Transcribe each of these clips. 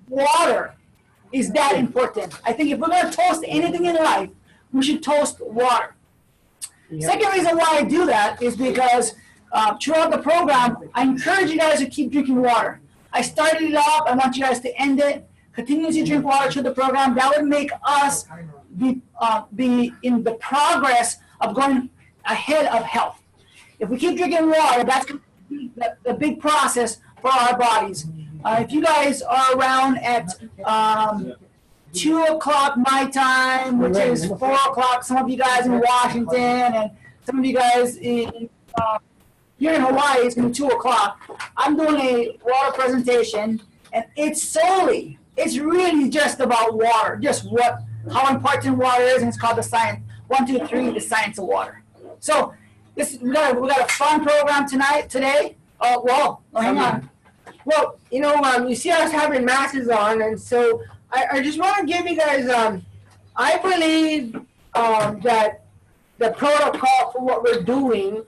water is that important. I think if we're going to toast anything in life, we should toast water. Yep. Second reason why I do that is because throughout the program, I encourage you guys to keep drinking water. I started it off. I want you guys to end it. Continue to drink water through the program. That would make us be in the progress of going ahead of health. If we keep drinking water, that's going to be the big process for our bodies. If you guys are around at 2 o'clock my time, which is 4 o'clock, some of you guys in Washington and some of you guys in here in Hawaii, it's going to be 2 o'clock. I'm doing a water presentation, and it's really just about water, just how important water is, and it's called the science. 1, 2, 3, the science of water. So we got a fun program today. Hang on. Well, you see us having masses on, and so I just want to give you guys, I believe that the protocol for what we're doing,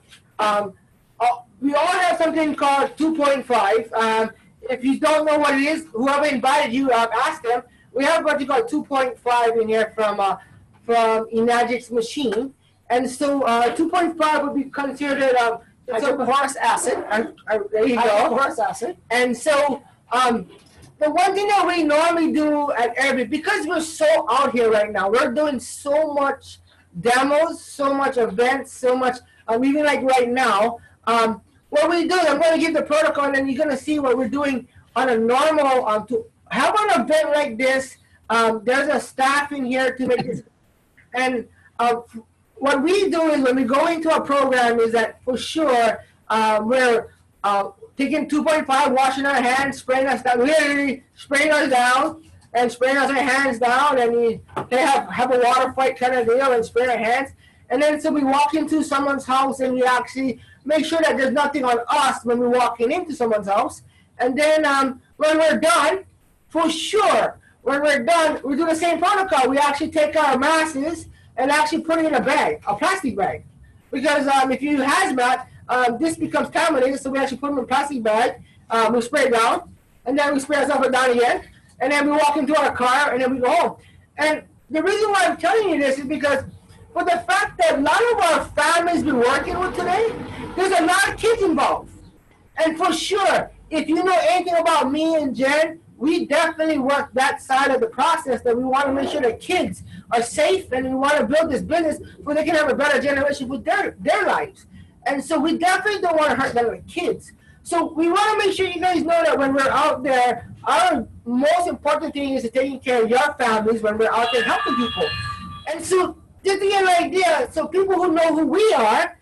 we all have something called 2.5. If you don't know what it is, whoever invited you, ask them. We have what you call 2.5 in here from Enagic's machine. And so 2.5 would be considered hydrochloric acid. There you go. Hydrochloric acid. And so the one thing that we normally do at because we're so out here right now, we're doing so much demos, so much events, so much, even like right now, what we do, I'm going to give the protocol, and then you're going to see what we're doing on a normal, to have an event like this. There's a staff in here to make this, and what we do is when we go into a program is that for sure we're taking 2.5, washing our hands, spraying us down, literally spraying us down and spraying us our hands down, and we have a water fight kind of deal and spray our hands. And then so we walk into someone's house and we actually make sure that there's nothing on us when we're walking into someone's house. And then when we're done, for sure, when we're done, we do the same protocol. We actually take our masses and actually put it in a bag, a plastic bag. Because if you hazmat, this becomes contaminated, so we actually put them in a plastic bag. We spray it down, and then we spray ourselves down again. And then we walk into our car, and then we go home. And the reason why I'm telling you this is because for the fact that a lot of our families we're working with today, there's a lot of kids involved. And for sure, if you know anything about me and Jen, we definitely work that side of the process, that we want to make sure that kids are safe, and we want to build this business where they can have a better generation with their lives. And so we definitely don't want to hurt them like kids. So we want to make sure you guys know that when we're out there, our most important thing is taking care of your families when we're out there helping people. And so just to get an idea, so people who know who we are,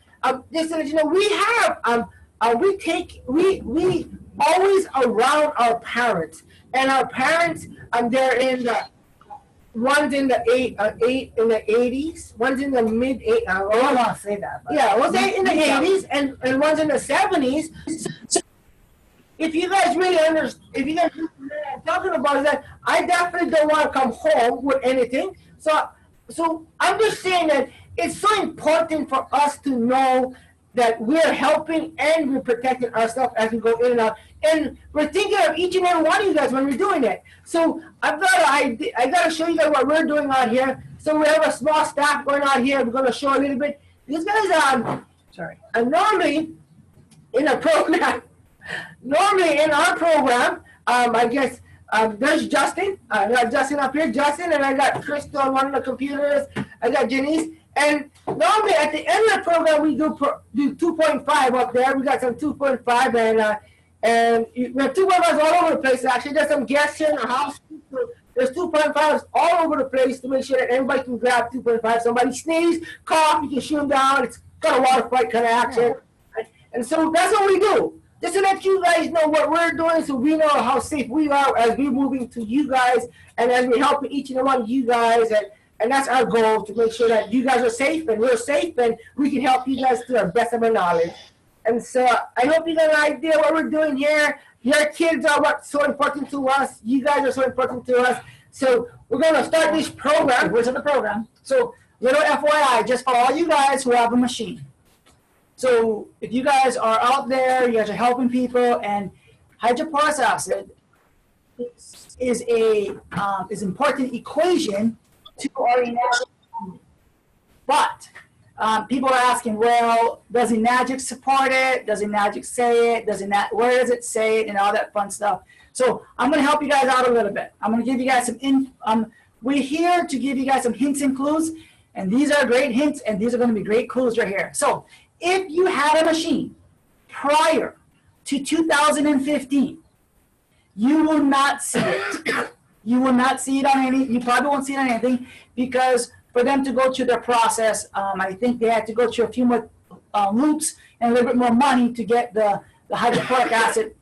just so that you know, we have, we always around our parents. And our parents, they're in the, one's in the in the 80s, one's in the mid 80s. I don't want to say that. But yeah, one's in the 80s and one's in the 70s. So if you guys really understand, if you guys know what I'm talking about, is that I definitely don't want to come home with anything. So I'm just saying that it's so important for us to know that we're helping and we're protecting ourselves as we go in and out. And we're thinking of each and every one of you guys when we're doing it. So I got to show you guys what we're doing out here. So we have a small staff going out here. We're going to show a little bit. These guys, normally in a program, normally in our program, I guess there's Justin. I got Justin up here, Justin, and I got Crystal on one of the computers. I got Janice. And normally at the end of the program, we do 2.5 up there. We got some 2.5, and we have 2.5s all over the place. Actually, there's some guests here in the house. There's 2.5s all over the place to make sure that everybody can grab 2.5. Somebody sneeze, cough, you can shoot them down. It's kind of water fight kind of action. And so that's what we do. Just to let you guys know what we're doing, so we know how safe we are as we're moving to you guys, and as we're helping each and every one of you guys. And that's our goal, to make sure that you guys are safe and we're safe, and we can help you guys to the best of our knowledge. And so I hope you got an idea what we're doing here. Your kids are what's so important to us. You guys are so important to us. So we're going to start this program. Where's the program? So little FYI, just for all you guys who have a machine. So if you guys are out there, you guys are helping people, and hydrochloric acid is important equation to our Enagic. But people are asking, well, does Enagic support it? Does Enagic say it? Where does it say it? And all that fun stuff. So I'm going to help you guys out a little bit. I'm going to give you guys we're here to give you guys some hints and clues. And these are great hints, and these are going to be great clues right here. So if you had a machine prior to 2015, you will not see it. You will not see it on you probably won't see it on anything, because for them to go through their process, I think they had to go through a few more loops and a little bit more money to get the hydrochloric acid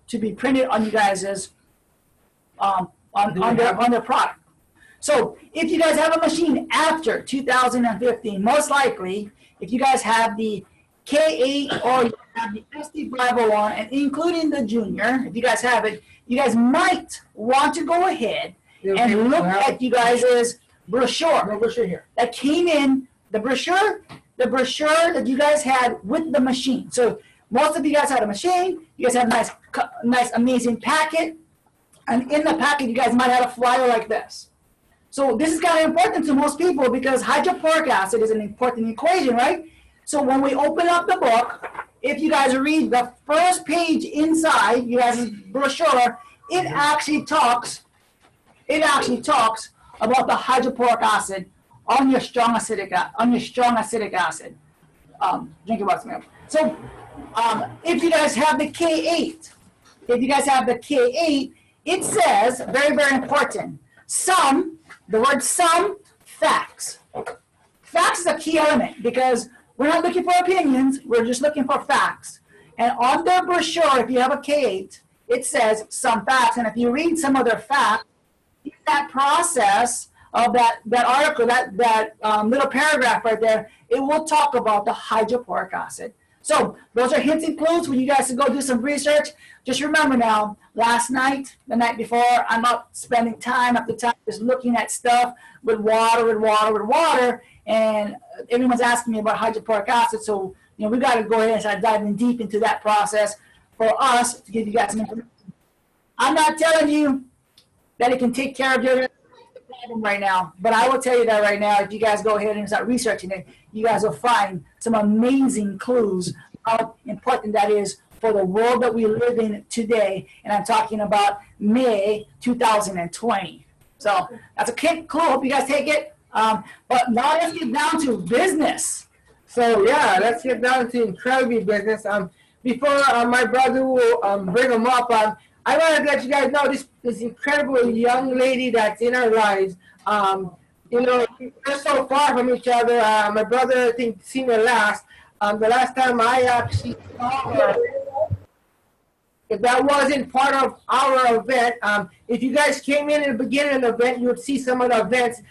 to be printed on you guys' on their product. So if you guys have a machine after 2015, most likely, if you guys have the K8 or you have the SD501, and including the junior, if you guys have it, you guys might want to go ahead and look at you guys' brochure that came in, the brochure that you guys had with the machine. So most of you guys had a machine, you guys have a nice amazing packet, and in the packet you guys might have a flyer like this. So this is kind of important to most people because hydrochloric acid is an important equation, right? So when we open up the book, if you guys read the first page inside you guys' brochure, it actually talks about the hydrochloric acid on your strong acidic acid. Drink your water. So if you guys have the K8, it says, very, very important, the word some facts. Facts is a key element because we're not looking for opinions, we're just looking for facts. And on their brochure, if you have a K8, it says some facts. And if you read some of their facts, in that process of that article, that little paragraph right there, it will talk about the hydrochloric acid. So those are hints and clues for you guys to go do some research. Just remember now, last night, the night before, I'm up spending time after time just looking at stuff with water, and everyone's asking me about hydrochloric acid. So, we got to go ahead and start diving deep into that process for us to give you guys some information. I'm not telling you that it can take care of your problem right now, but I will tell you that right now, if you guys go ahead and start researching it, you guys will find some amazing clues how important that is for the world that we live in today. And I'm talking about May 2020. So that's a clue. Hope you guys take it. But now let's get down to business. So yeah, let's get down to incredible business. Before my brother will bring them up, I want to let you guys know this incredible young lady that's in our lives. We're so far from each other. My brother, I think, seen her last. The last time I actually saw her, if that wasn't part of our event, if you guys came in the beginning of the event, you would see some of the events.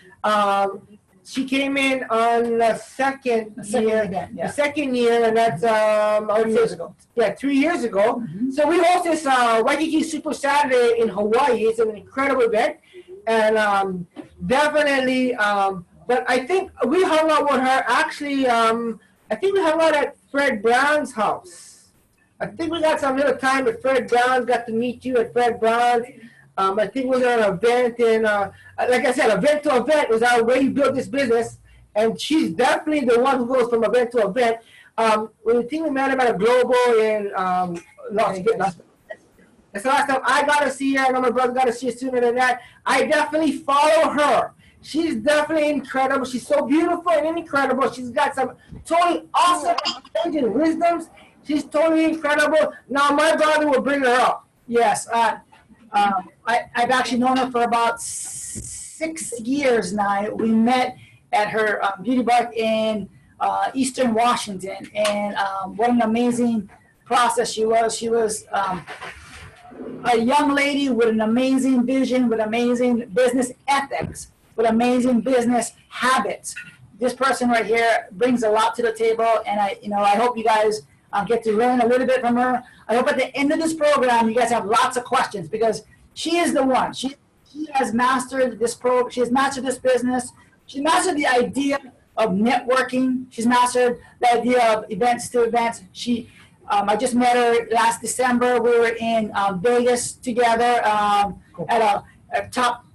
She came in on the second year, and that's 3 years ago. Yeah, 3 years ago. Mm-hmm. So we host this Waikiki Super Saturday in Hawaii. It's an incredible event, and definitely. But I think we hung out with her. Actually, I think we hung out at Fred Brown's house. I think we got some little time at Fred Brown's. Got to meet you at Fred Brown's. I think we were at an event, and like I said, event to event is our way you build this business. And she's definitely the one who goes from event to event. We think we met him at a global in Las Vegas. That's the last time I got to see her. I know my brother got to see her sooner than that. I definitely follow her. She's definitely incredible. She's so beautiful and incredible. She's got some totally awesome intelligent wisdoms. She's totally incredible. Now my brother will bring her up. Yes. I've actually known her for about 6 years now. We met at her beauty bar in Eastern Washington, and what an amazing process she was. She was a young lady with an amazing vision, with amazing business ethics, with amazing business habits. This person right here brings a lot to the table, and I hope you guys get to learn a little bit from her. I hope at the end of this program you guys have lots of questions, because she is the one. She has mastered this she has mastered this business. She mastered the idea of networking. She's mastered the idea of events to events. I just met her last December. We were in Vegas together. at a top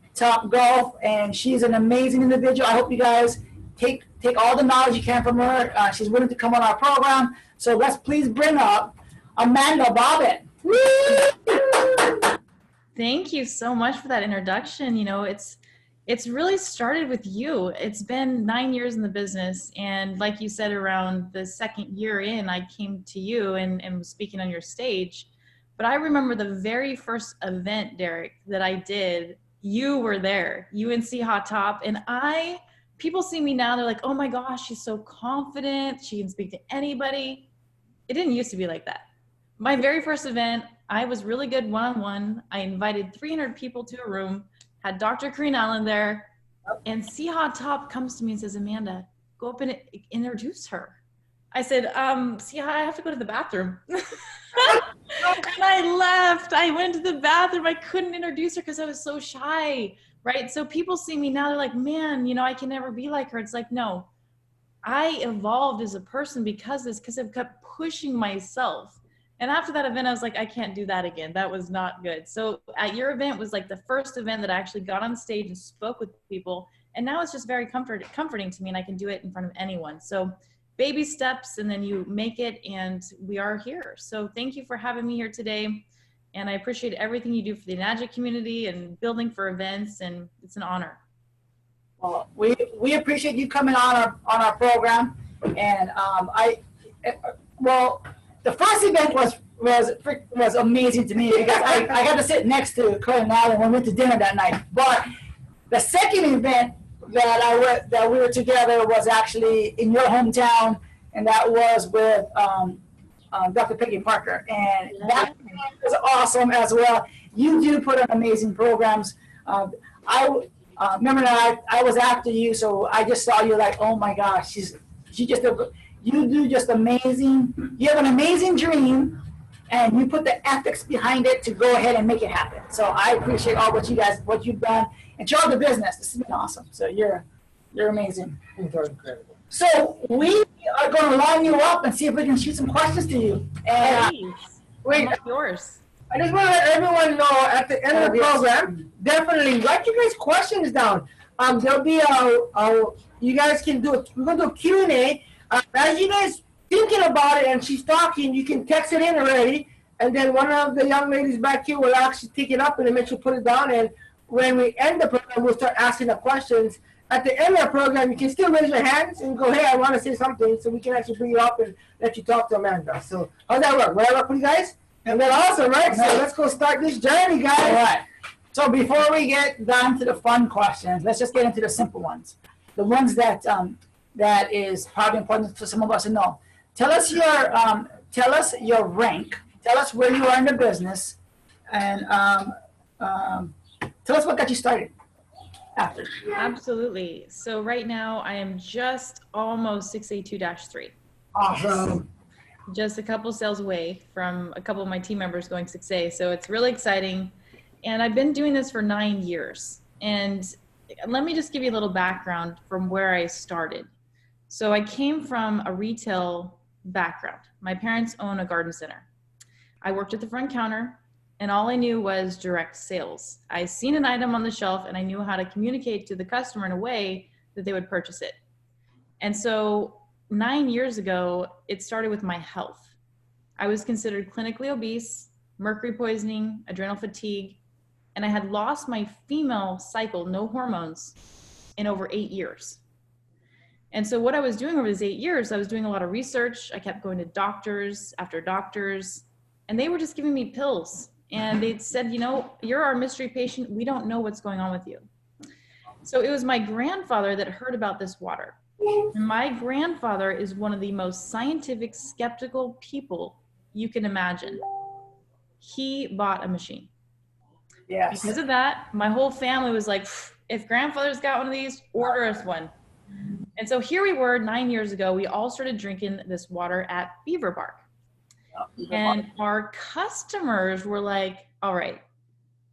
golf, and she's an amazing individual. I hope you guys take all the knowledge you can from her. She's willing to come on our program. So let's please bring up Amanda Bobbett. Thank you so much for that introduction. You know, it's really started with you. It's been 9 years in the business, and like you said, around the second year in, I came to you and was speaking on your stage. But I remember the very first event, Derek, that I did. You were there, UNC Hot Top, and people see me now, they're like, oh my gosh, she's so confident, she can speak to anybody. It didn't used to be like that. My very first event, I was really good one-on-one. I invited 300 people to a room, had Dr. Kareen Allen there, and C Hot Top comes to me and says, Amanda, go up and introduce her. I said, see, I have to go to the bathroom. And I left. I went to the bathroom. I couldn't introduce her because I was so shy, right? So people see me now, they're like, man, you know, I can never be like her. It's like, no, I evolved as a person because I've kept pushing myself. And after that event, I was like, I can't do that again. That was not good. So at your event was like the first event that I actually got on stage and spoke with people. And now it's just very comforting to me, and I can do it in front of anyone. So baby steps, and then you make it, and we are here. So thank you for having me here today. And I appreciate everything you do for the Enagic community and building for events, and it's an honor. Well, we appreciate you coming on our program. And the first event was amazing to me because I got to sit next to Colin Allen when we went to dinner that night. But the second event that we were together was actually in your hometown, and that was with Dr. Peggy Parker, and that was awesome as well. You do put on amazing programs. I remember that I was after you, so I just saw you like, oh my gosh, you do just amazing. You have an amazing dream, and you put the ethics behind it to go ahead and make it happen. So I appreciate all what you've done, and to all the business. This has been awesome. So you're amazing. Incredible. So we are going to line you up and see if we can shoot some questions to you. And Wait, yours. I just want to let everyone know at the end of the program, definitely write your guys' questions down. There'll be you guys can do it. We're going to do a Q&A. As you guys thinking about it and she's talking, you can text it in already, and then one of the young ladies back here will actually take it up and then make sure put it down. And when we end the program, we'll start asking the questions. At the end of the program, you can still raise your hands and go, hey, I want to say something, so we can actually bring you up and let you talk to Amanda. So how's that work? Will that work for you guys? And then awesome, right? So let's go start this journey, guys. all right. So before we get down to the fun questions, let's just get into the simple ones. The ones that is probably important for some of us to know. Tell us your rank. Tell us where you are in the business, and tell us what got you started after. Absolutely. So right now I am just almost 6A2-3. Awesome. Just a couple sales away from a couple of my team members going 6A. So it's really exciting. And I've been doing this for 9 years. And let me just give you a little background from where I started. So I came from a retail background. My parents own a garden center. I worked at the front counter, and all I knew was direct sales. I seen an item on the shelf, and I knew how to communicate to the customer in a way that they would purchase it. And so 9 years ago, it started with my health. I was considered clinically obese, mercury poisoning, adrenal fatigue, and I had lost my female cycle, no hormones, in over 8 years. And so what I was doing over these 8 years, I was doing a lot of research. I kept going to doctors after doctors, and they were just giving me pills. And they said, you know, you're our mystery patient. We don't know what's going on with you. So it was my grandfather that heard about this water. And my grandfather is one of the most scientific, skeptical people you can imagine. He bought a machine. Yes. Because of that, my whole family was like, if grandfather's got one of these, order us one. And so here we were 9 years ago, we all started drinking this water at Beaver Bark. And our customers were like, all right,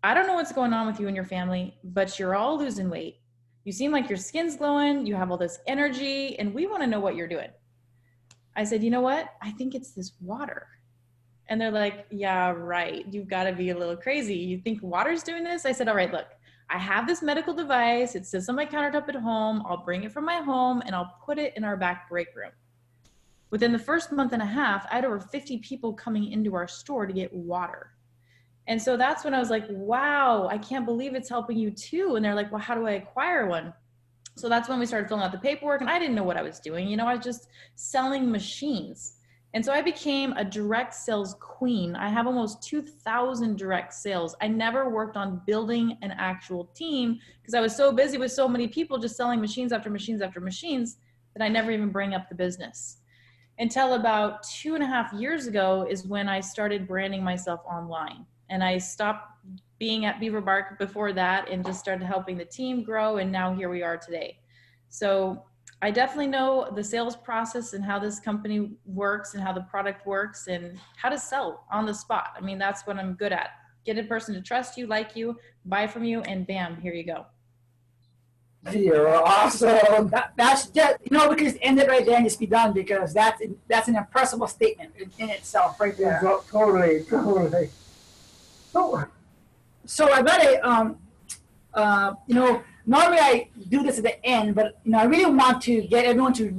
I don't know what's going on with you and your family, but you're all losing weight. You seem like your skin's glowing, you have all this energy, and we want to know what you're doing. I said, you know what? I think it's this water. And they're like, yeah, right. You've got to be a little crazy. You think water's doing this? I said, all right, look, I have this medical device. It sits on my countertop at home. I'll bring it from my home and I'll put it in our back break room. Within the first month and a half, I had over 50 people coming into our store to get water. And so that's when I was like, wow, I can't believe it's helping you too. And they're like, well, how do I acquire one? So that's when we started filling out the paperwork, and I didn't know what I was doing. You know, I was just selling machines. And so I became a direct sales queen. I have almost 2,000 direct sales. I never worked on building an actual team because I was so busy with so many people just selling machines after machines after machines that I never even bring up the business. Until about 2.5 years ago is when I started branding myself online. And I stopped being at Beaver Bark before that and just started helping the team grow. And now here we are today. So I definitely know the sales process and how this company works and how the product works and how to sell on the spot. I mean, that's what I'm good at. Get a person to trust you, like you, buy from you, and bam, here you go. You're awesome. That's just, you know, we can just end it right there and just be done, because that's an impressive statement in itself right there. Yeah, totally. So I bet you know, normally I do this at the end, but you know, I really want to get everyone to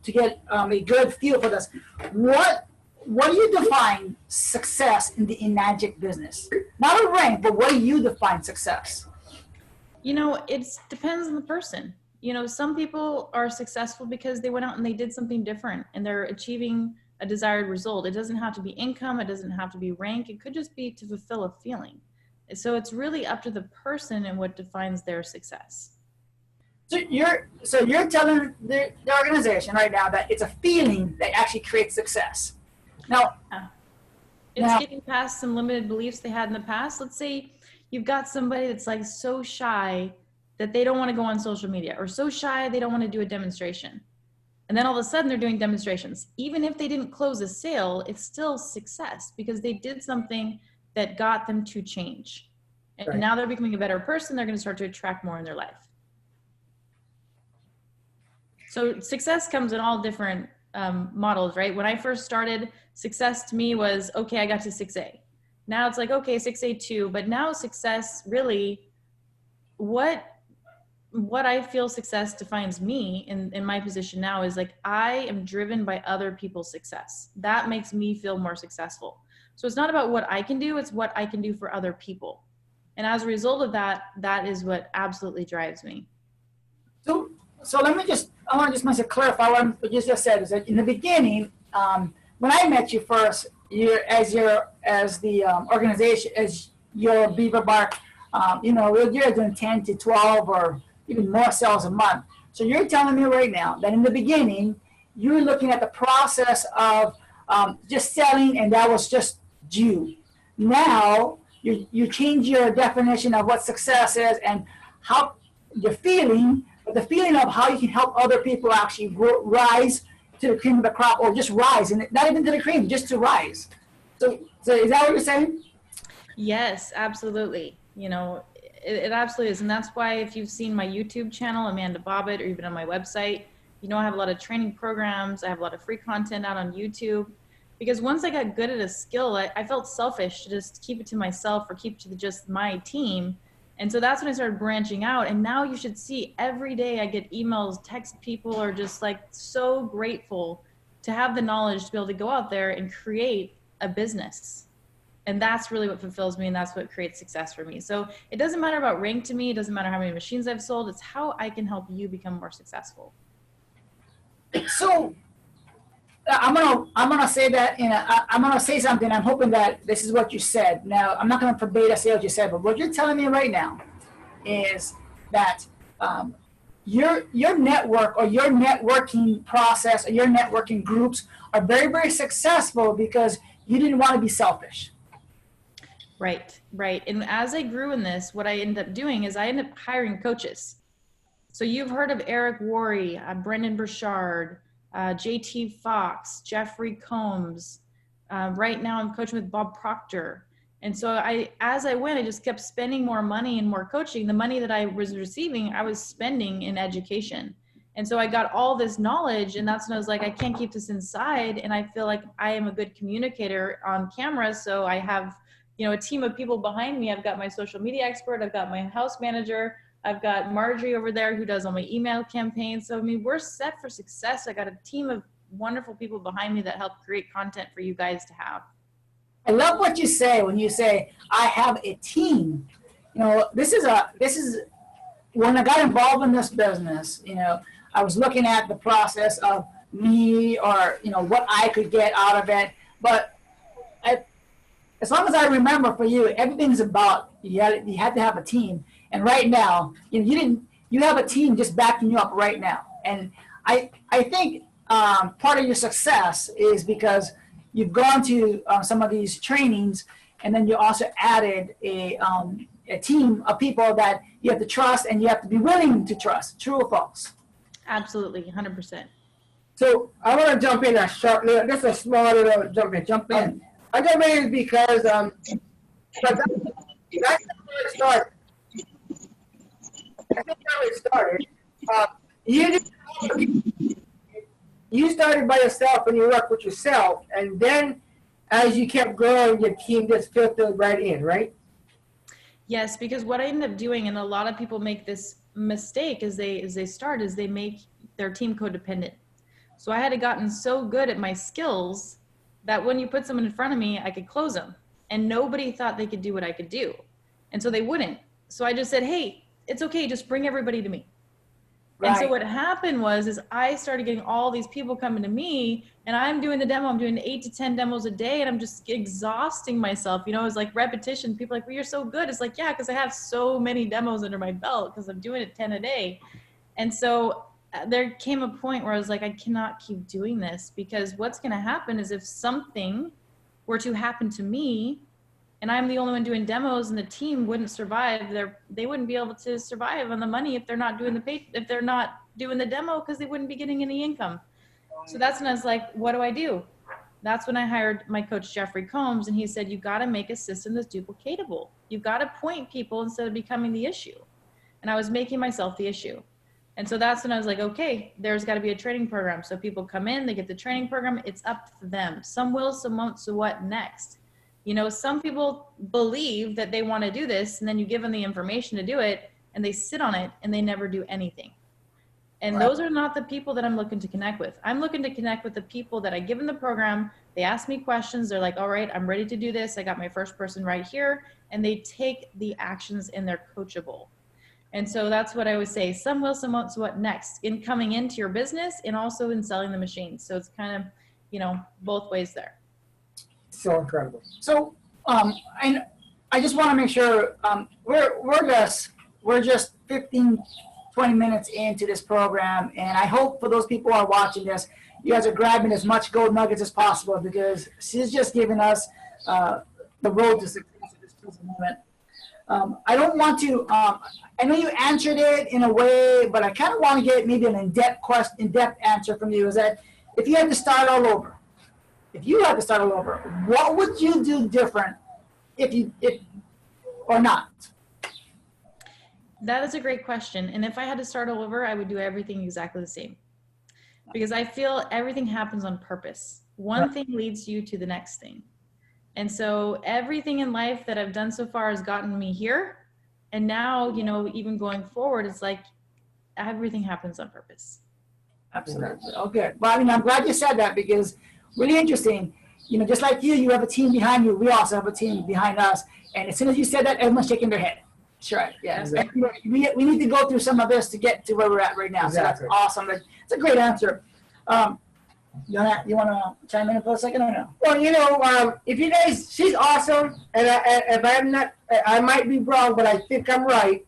get a good feel for this. What do you define success in the Enagic business? Not a rank, but what do you define success? You know, it depends on the person. You know, some people are successful because they went out and they did something different and they're achieving a desired result. It doesn't have to be income. It doesn't have to be rank. It could just be to fulfill a feeling. So it's really up to the person and what defines their success. So you're telling the organization right now that it's a feeling that actually creates success. Now, it's getting past some limited beliefs they had in the past. Let's say you've got somebody that's like so shy that they don't want to go on social media, or so shy they don't want to do a demonstration. And then all of a sudden they're doing demonstrations. Even if they didn't close a sale, it's still success because they did something that got them to change. And Right. now they're becoming a better person. They're going to start to attract more in their life. So success comes in all different models, right? When I first started, success to me was, okay, I got to 6A. Now it's like, okay, 6A2, but now success really, what I feel success defines me in my position now is like, I am driven by other people's success. That makes me feel more successful. So it's not about what I can do, it's what I can do for other people. And as a result of that, that is what absolutely drives me. So I want to just clarify what you just said, is that in the beginning, when I met you first, as the organization, as your Beaver Bark, you know, you're doing 10 to 12 or even more sales a month. So you're telling me right now that in the beginning, you were looking at the process of just selling, and that was just you. Now you change your definition of what success is and how you're feeling, but the feeling of how you can help other people actually rise to the cream of the crop, or just rise, and not even to the cream, just to rise. So is that what you're saying? Yes, absolutely. You know, it absolutely is. And that's why if you've seen my YouTube channel, Amanda Bobbett, or even on my website, you know, I have a lot of training programs. I have a lot of free content out on YouTube. Because once I got good at a skill, I felt selfish to just keep it to myself or keep it to just my team. And so that's when I started branching out. And now you should see every day I get emails, text people are just like so grateful to have the knowledge to be able to go out there and create a business. And that's really what fulfills me, and that's what creates success for me. So it doesn't matter about rank to me. It doesn't matter how many machines I've sold. It's how I can help you become more successful. So I'm gonna say that, I'm gonna say something. I'm hoping that this is what you said. Now, I'm not gonna verbatim say what you said, but what you're telling me right now is that your network, or your networking process, or your networking groups are very, very successful because you didn't want to be selfish. Right. And as I grew in this, what I ended up doing is I ended up hiring coaches. So you've heard of Eric Worre, Brendan Burchard, JT Fox, Jeffrey Combs. Right now I'm coaching with Bob Proctor. And so as I went, I just kept spending more money and more coaching. The money that I was receiving, I was spending in education. And so I got all this knowledge, and that's when I was like, I can't keep this inside. And I feel like I am a good communicator on camera. So I have, you know, a team of people behind me. I've got my social media expert. I've got my house manager. I've got Marjorie over there who does all my email campaigns. So, I mean, we're set for success. I got a team of wonderful people behind me that help create content for you guys to have. I love what you say when you say, I have a team. You know, this is when I got involved in this business, you know, I was looking at the process of me or, you know, what I could get out of it. But as long as I remember for you, everything's about, you had to have a team. And right now, you know, you have a team just backing you up right now. And I think part of your success is because you've gone to some of these trainings, and then you also added a team of people that you have to trust and you have to be willing to trust. True or false? Absolutely, 100%. So I want to jump in a short little, just a small little jump in. Jump in. I jump in because that's how it started. That's how it started. You started by yourself and you worked with yourself, and then as you kept growing, your team just filtered right in, right? Yes, because what I ended up doing, and a lot of people make this mistake as they make their team codependent. So I had gotten so good at my skills that when you put someone in front of me, I could close them, and nobody thought they could do what I could do. And so they wouldn't. So I just said, hey, it's okay, just bring everybody to me. Right. And so what happened is I started getting all these people coming to me, and I'm doing the demo. I'm doing 8 to 10 demos a day, and I'm just exhausting myself. You know, it's like repetition. People are like, well, you're so good. It's like, yeah, because I have so many demos under my belt because I'm doing it 10 a day. And so there came a point where I was like, I cannot keep doing this, because what's going to happen is if something were to happen to me, and I'm the only one doing demos, and the team wouldn't survive, they wouldn't be able to survive on the money if they're not doing the demo, because they wouldn't be getting any income. So that's when I was like, what do I do? That's when I hired my coach, Jeffrey Combs, and he said, you got to make a system that's duplicatable. You've got to point people instead of becoming the issue. And I was making myself the issue. And so that's when I was like, okay, there's got to be a training program. So people come in, they get the training program. It's up to them. Some will, some won't. So what next? You know, some people believe that they want to do this, and then you give them the information to do it, and they sit on it, and they never do anything. And those are not the people that I'm looking to connect with. I'm looking to connect with the people that I give them the program. They ask me questions. They're like, all right, I'm ready to do this. I got my first person right here. And they take the actions, and they're coachable. And so that's what I always say. Some will, some won't. So what next? In coming into your business, and also in selling the machines. So it's kind of, you know, both ways there. So incredible. So I just want to make sure we're just 15, 20 minutes into this program, and I hope for those people who are watching this, you guys are grabbing as much gold nuggets as possible, because she's just giving us the road to success at this present moment. I don't want to. I know you answered it in a way, but I kind of want to get maybe an in-depth answer from you. Is that if you had to start all over? If you had to start all over, what would you do different if or not? That is a great question. And if I had to start all over, I would do everything exactly the same, because I feel everything happens on purpose. One thing leads you to the next thing. And so everything in life that I've done so far has gotten me here. And now, you know, even going forward, it's like everything happens on purpose. Absolutely. Okay. Well, I mean, I'm glad you said that, because really interesting. You know, just like you have a team behind you. We also have a team behind us. And as soon as you said that, everyone's shaking their head. That's right. Yeah. Exactly. We need to go through some of this to get to where we're at right now. Exactly. So that's awesome. It's a great answer. You want to chime in for a second or no? Well, you know, if you guys, she's awesome, and if I'm not, I might be wrong, but I think I'm right.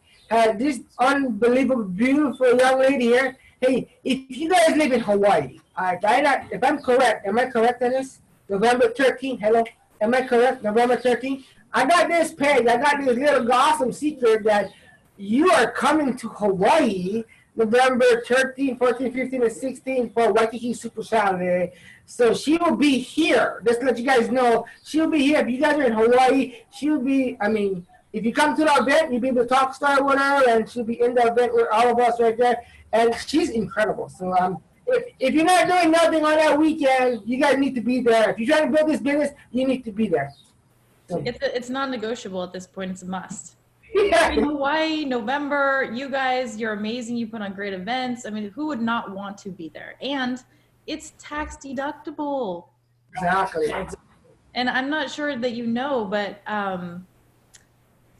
This unbelievable, beautiful young lady here. Hey, if you guys live in Hawaii, if I'm correct, am I correct on this? November 13th, hello? Am I correct? November 13th? I got this page, I got this little awesome secret that you are coming to Hawaii November 13, 14, 15, and 16 for Waikiki Super Saturday. So she will be here. Just to let you guys know, she'll be here. If you guys are in Hawaii, she'll be, I mean, if you come to the event, you'll be able to talk start with her, and she'll be in the event with all of us right there. And she's incredible. So if you're not doing nothing on that weekend, you guys need to be there. If you're trying to build this business, you need to be there. So. It's non-negotiable at this point. It's a must. Yeah. In Hawaii, November, you guys, you're amazing. You put on great events. I mean, who would not want to be there? And it's tax deductible. Exactly. And I'm not sure that you know, but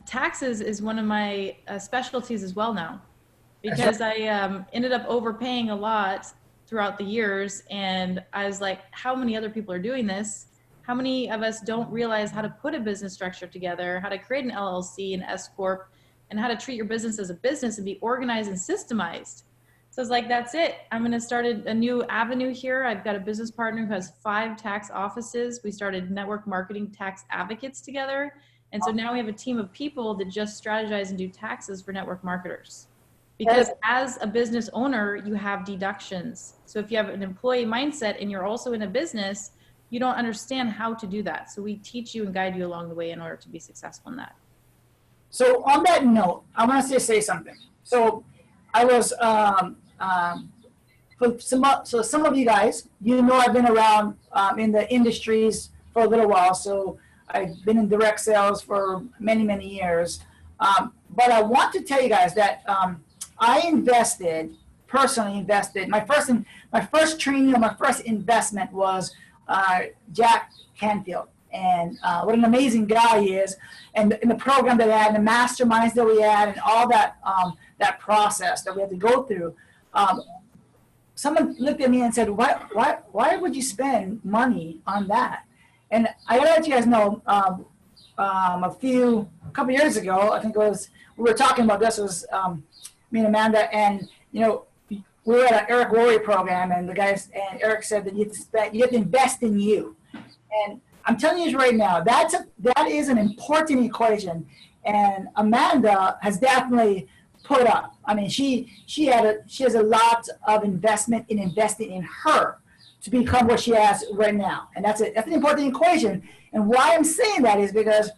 taxes is one of my specialties as well now, because I ended up overpaying a lot throughout the years. And I was like, how many other people are doing this? How many of us don't realize how to put a business structure together, how to create an LLC, an S Corp, and how to treat your business as a business and be organized and systemized? So it's like, that's it. I'm going to start a new avenue here. I've got a business partner who has 5 tax offices. We started network marketing tax advocates together. And so now we have a team of people that just strategize and do taxes for network marketers. Because as a business owner, you have deductions. So if you have an employee mindset and you're also in a business, you don't understand how to do that. So we teach you and guide you along the way in order to be successful in that. So on that note, I want to say something. So I was, so some of you guys, you know, I've been around in the industries for a little while. So I've been in direct sales for many, many years. But I want to tell you guys that I personally invested, my first training or my first investment was Jack Canfield, and what an amazing guy he is, and in the program that we had, and the masterminds that we had, and all that that process that we had to go through. Someone looked at me and said, why would you spend money on that? And I gotta let you guys know, a couple years ago, I think it was, we were talking about this, it was me and Amanda, and you know, we were at an Eric Worre program, and the guys, and Eric said that you have to invest in you. And I'm telling you right now, that is an important equation. And Amanda has definitely put up. I mean, she has a lot of investment in investing in her to become what she has right now. And that's an important equation. And why I'm saying that is because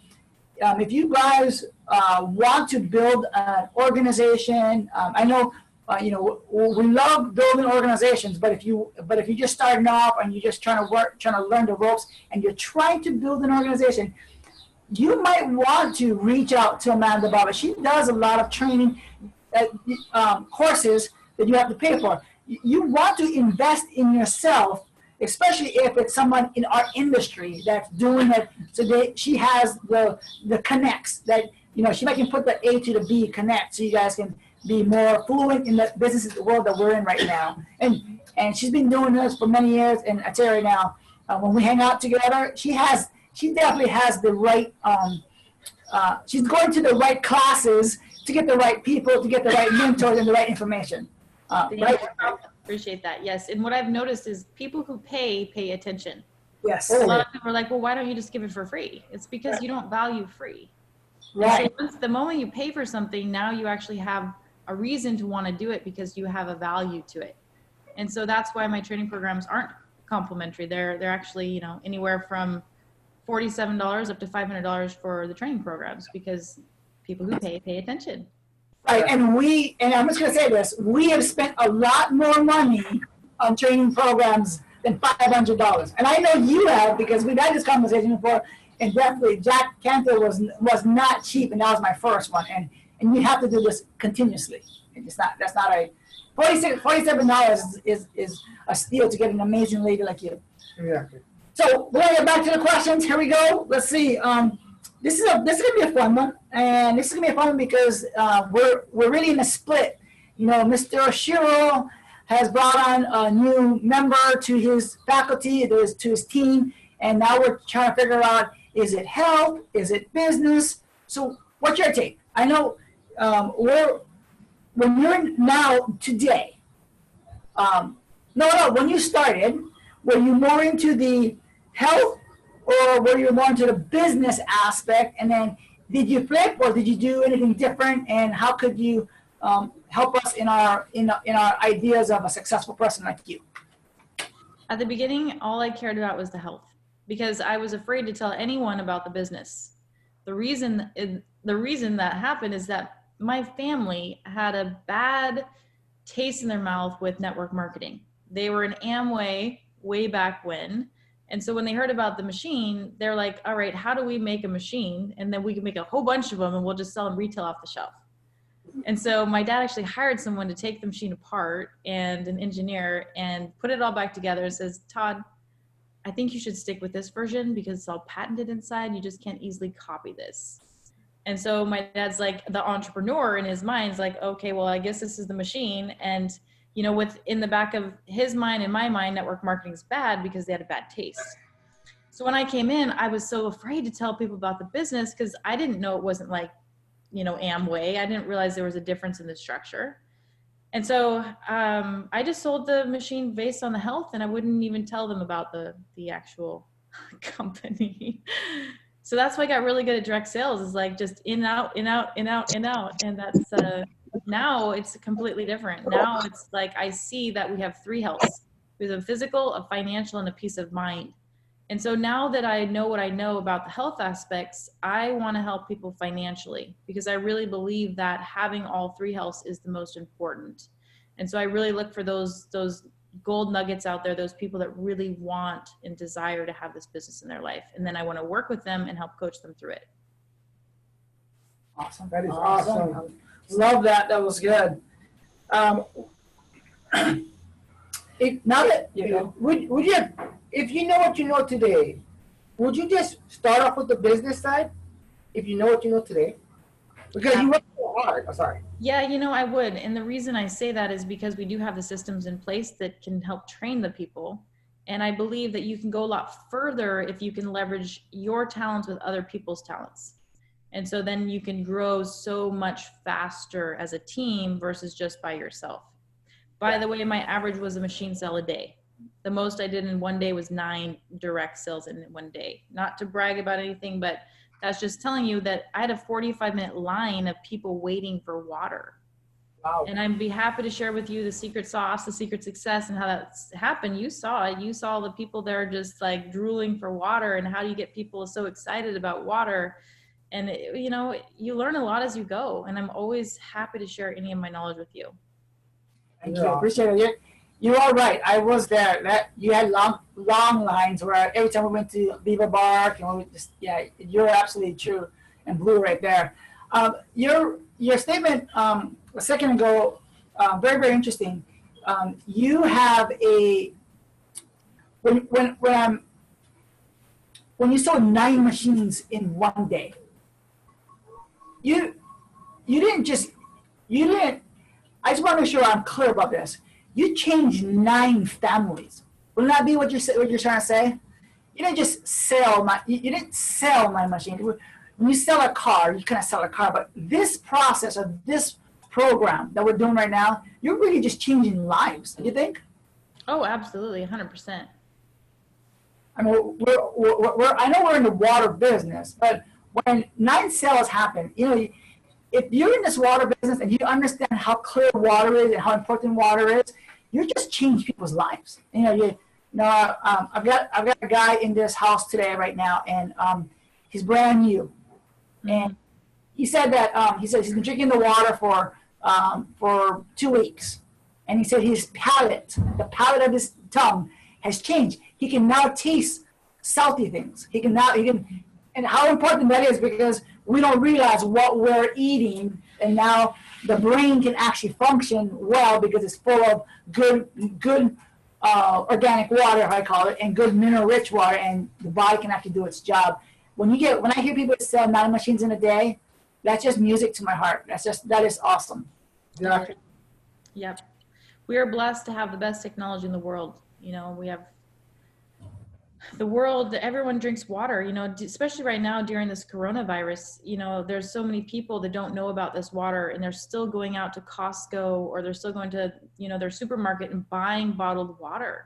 if you guys want to build an organization, I know. You know, we love building organizations, but if you're just starting off and you're just trying to learn the ropes, and you're trying to build an organization, you might want to reach out to Amanda Bobbett. She does a lot of training courses that you have to pay for. You want to invest in yourself, especially if it's someone in our industry that's doing it. So she has the connects that, you know, she might can put the A to the B connect, so you guys can be more fluent in the business world that we're in right now. And she's been doing this for many years. And I tell you right now, when we hang out together, she definitely has the right, she's going to the right classes to get the right people, to get the right mentors and the right information. Right? Appreciate that. Yes. And what I've noticed is people who pay attention. Yes. A lot of people are like, well, why don't you just give it for free? It's because you don't value free. Right. So the moment you pay for something, now you actually have a reason to want to do it because you have a value to it. And so that's why my training programs aren't complimentary. They're actually, you know, anywhere from $47 up to $500 for the training programs, because people who pay attention. Right. And I'm just going to say this, we have spent a lot more money on training programs than $500. And I know you have, because we've had this conversation before, and definitely Jack Canfield was not cheap, and that was my first one. And you have to do this continuously. That's not a $47 is a steal to get an amazing lady like you. Exactly. So we're gonna get back to the questions. Here we go. Let's see. This is gonna be a fun one, and this is gonna be a fun one because we're really in a split. You know, Mr. Oshiro has brought on a new member to his faculty, to his team, and now we're trying to figure out, is it health? Is it business? So what's your take? I know when you're now today, when you started, were you more into the health, or were you more into the business aspect? And then did you flip, or did you do anything different? And how could you help us in our ideas of a successful person like you? At the beginning, all I cared about was the health, because I was afraid to tell anyone about the business. The reason the reason that happened is that my family had a bad taste in their mouth with network marketing. They were in Amway way back when. And so when they heard about the machine, they're like, all right, how do we make a machine? And then we can make a whole bunch of them and we'll just sell them retail off the shelf. And so my dad actually hired someone to take the machine apart, and an engineer, and put it all back together and says, Todd, I think you should stick with this version because it's all patented inside. You just can't easily copy this. And so my dad's like, the entrepreneur in his mind's like, okay, well, I guess this is the machine. And, you know, with in the back of his mind and my mind, network marketing is bad because they had a bad taste. So when I came in, I was so afraid to tell people about the business because I didn't know it wasn't like, you know, Amway. I didn't realize there was a difference in the structure. And so I just sold the machine based on the health, and I wouldn't even tell them about the actual company. So that's why I got really good at direct sales, is like just in, out, in, out, in, out, in, out. And that's, now it's completely different. Now it's like, I see that we have three healths. There's a physical, a financial, and a peace of mind. And so now that I know what I know about the health aspects, I want to help people financially because I really believe that having all three healths is the most important. And so I really look for those gold nuggets out there, those people that really want and desire to have this business in their life. And then I want to work with them and help coach them through it. Awesome. That is awesome. Love that. That was good. Now that, you know, would you, if you know what you know today, would you just start off with the business side? If you know what you know today? Because you work so hard. Oh, sorry. Yeah, you know, I would. And the reason I say that is because we do have the systems in place that can help train the people. And I believe that you can go a lot further if you can leverage your talents with other people's talents. And so then you can grow so much faster as a team versus just by yourself. By the way, my average was a machine sale a day. The most I did in one day was 9 direct sales in one day. Not to brag about anything, but that's just telling you that I had a 45-minute line of people waiting for water. Wow. And I'd be happy to share with you the secret sauce, the secret success, and how that's happened. You saw it. You saw the people there just like drooling for water, and how do you get people so excited about water? And, you know, you learn a lot as you go. And I'm always happy to share any of my knowledge with you. Thank you. Appreciate it. You are right. I was there. That you had long lines where every time we went to Viva Bark, and we just, yeah, you're absolutely true and blue right there. Your statement a second ago, very, very interesting. You have a when you sold 9 machines in one day. You didn't. I just want to make sure I'm clear about this. You changed 9 families. Wouldn't that be what you're trying to say? You didn't just sell you didn't sell my machine. When you sell a car, you kind of sell a car, but this process or this program that we're doing right now, you're really just changing lives. Do you think? Oh, absolutely, 100%. I mean, I know we're in the water business, but when 9 sales happen, you know, if you're in this water business and you understand how clear water is and how important water is, you just change people's lives. I've got a guy in this house today right now, and he's brand new, and he said that he says he's been drinking the water for 2 weeks, and he said the palate of his tongue has changed. He can now taste salty things. And how important that is, because we don't realize what we're eating, and now the brain can actually function well because it's full of good organic water, I call it, and good mineral-rich water, and the body can actually do its job. When I hear people sell 9 machines in a day, that's just music to my heart. That is awesome. Yeah. Yep. We are blessed to have the best technology in the world. You know, we have the world, everyone drinks water, you know, especially right now during this coronavirus. You know, there's so many people that don't know about this water, and they're still going out to Costco, or they're still going to, you know, their supermarket and buying bottled water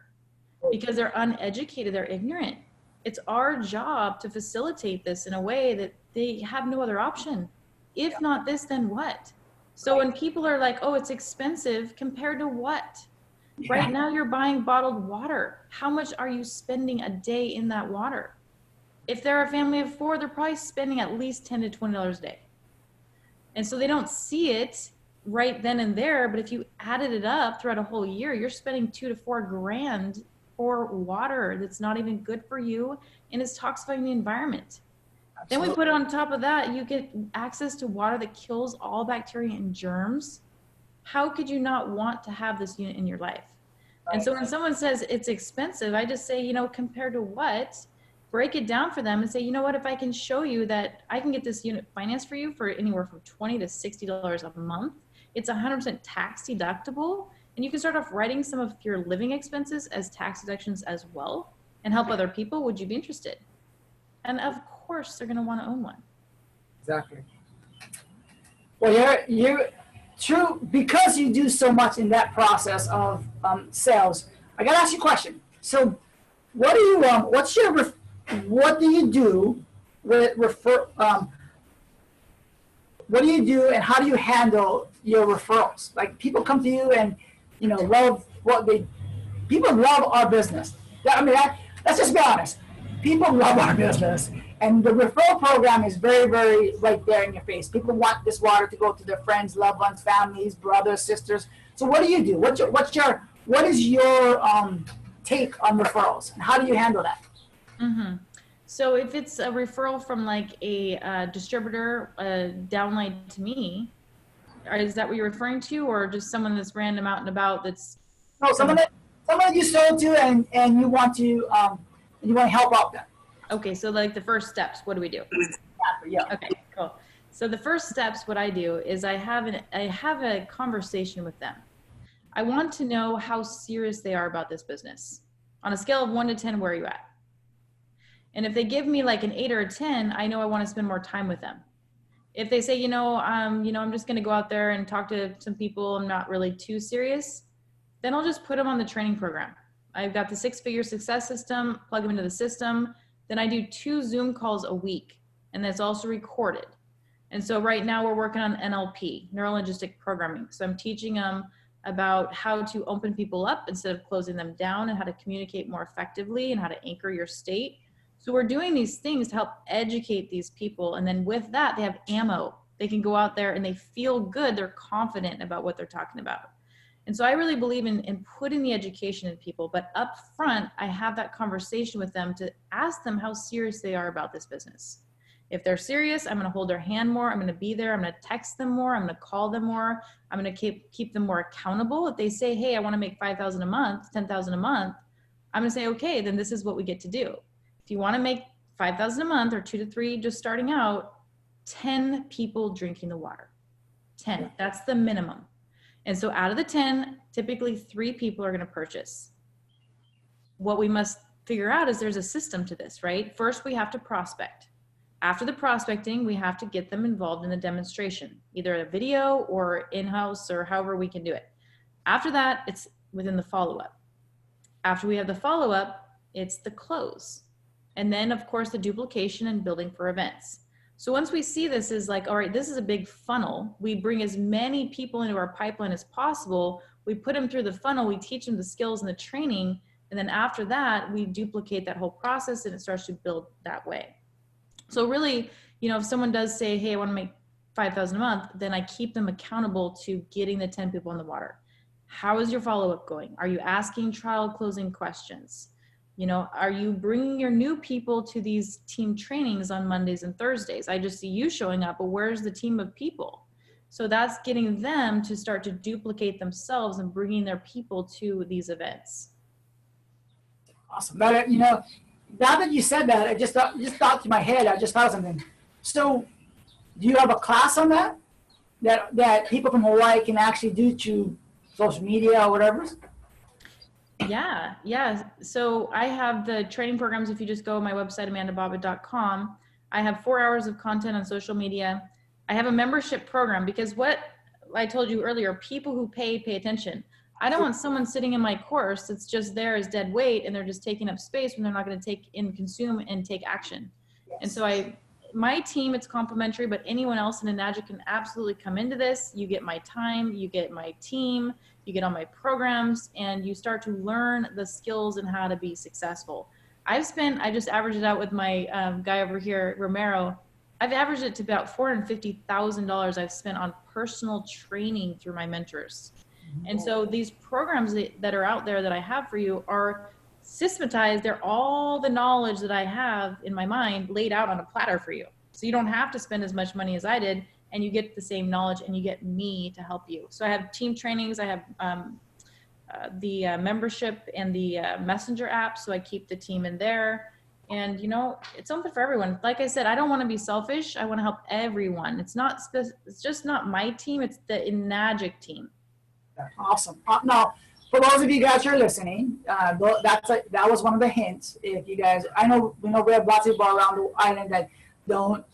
because they're uneducated, they're ignorant. It's our job to facilitate this in a way that they have no other option. If not this, then what? So when people are like, oh, it's expensive, compared to what? Right now you're buying bottled water. How much are you spending a day in that water? If they're a family of 4, they're probably spending at least $10 to $20 a day. And so they don't see it right then and there, but if you added it up throughout a whole year, you're spending $2 to $4 grand for water that's not even good for you and is toxifying the environment. Then we put on top of that, you get access to water that kills all bacteria and germs. How could you not want to have this unit in your life? And so when someone says it's expensive, I just say, you know, compared to what? Break it down for them and say, you know what, if I can show you that I can get this unit financed for you for anywhere from $20 to $60 a month, it's 100% tax deductible, and you can start off writing some of your living expenses as tax deductions as well and help other people. Would you be interested? And of course, they're going to want to own one. Exactly. Well, you're true, because you do so much in that process of sales. I gotta ask you a question. So, what do you what do you do with what do you do, and how do you handle your referrals? Like, people come to you and, you know, people love our business. Let's just be honest. People love our business, and the referral program is very, very right there in your face. People want this water to go to their friends, loved ones, families, brothers, sisters. So what do you do? What is your take on referrals, and how do you handle that? Mm-hmm. So if it's a referral from like a distributor, downline to me, is that what you're referring to, or just someone that's random out and about that's? No, someone that you sold to, and you want to help out them. Okay, so like the first steps, what do we do? Exactly, yeah. Okay, cool. So the first steps, what I do is I have a conversation with them. I want to know how serious they are about this business. On a scale of 1 to 10, where are you at? And if they give me like an 8 or a 10, I know I want to spend more time with them. If they say, I'm just going to go out there and talk to some people, I'm not really too serious, then I'll just put them on the training program. I've got the 6-figure success system, plug them into the system. Then I do 2 Zoom calls a week, and that's also recorded. And so right now we're working on NLP, neuro-linguistic programming. So I'm teaching them about how to open people up instead of closing them down, and how to communicate more effectively, and how to anchor your state. So we're doing these things to help educate these people. And then with that, they have ammo. They can go out there and they feel good. They're confident about what they're talking about. And so I really believe in putting the education in people, but up front, I have that conversation with them to ask them how serious they are about this business. If they're serious, I'm going to hold their hand more. I'm going to be there. I'm going to text them more. I'm going to call them more. I'm going to keep them more accountable. If they say, hey, I want to make $5,000 a month, $10,000 a month, I'm going to say, okay, then this is what we get to do. If you want to make $5,000 a month, or 2 to 3 just starting out, 10 people drinking the water. 10, that's the minimum. And so out of the 10, typically 3 people are going to purchase. What we must figure out is there's a system to this, right? First, we have to prospect. After the prospecting, we have to get them involved in the demonstration, either a video or in-house or however we can do it. After that, it's within the follow-up. After we have the follow-up, it's the close. And then, of course, the duplication and building for events. So once we see this is like, all right, this is a big funnel. We bring as many people into our pipeline as possible. We put them through the funnel. We teach them the skills and the training. And then after that, we duplicate that whole process, and it starts to build that way. So really, if someone does say, hey, I want to make $5,000 a month, then I keep them accountable to getting the 10 people in the water. How is your follow-up going? Are you asking trial closing questions? Are you bringing your new people to these team trainings on Mondays and Thursdays? I just see you showing up, but where's the team of people? So that's getting them to start to duplicate themselves and bringing their people to these events. Awesome. But, now that you said that, I just thought to my head, I just thought of something. So do you have a class on that people from Hawaii can actually do through social media or whatever? Yeah. So I have the training programs. If you just go to my website, amandabobbett.com, I have 4 hours of content on social media. I have a membership program, because what I told you earlier, people who pay attention. I don't want someone sitting in my course that's just there as dead weight, and they're just taking up space when they're not going to take in, consume, and take action. Yes. And so my team, it's complimentary, but anyone else in Enagic can absolutely come into this. You get my time, you get my team, you get all my programs, and you start to learn the skills and how to be successful. I just averaged it out with my guy over here, Romero. I've averaged it to about $450,000 I've spent on personal training through my mentors. And so these programs that are out there that I have for you are systematized. They're all the knowledge that I have in my mind laid out on a platter for you. So you don't have to spend as much money as I did, and you get the same knowledge, and you get me to help you. So I have team trainings. I have the membership and the messenger app. So I keep the team in there. And, you know, it's something for everyone. Like I said, I don't want to be selfish. I want to help everyone. It's just not my team. It's the Enagic team. Awesome. Now, for those of you guys who are listening, that was one of the hints. If you guys, we know we have lots of people around the island that don't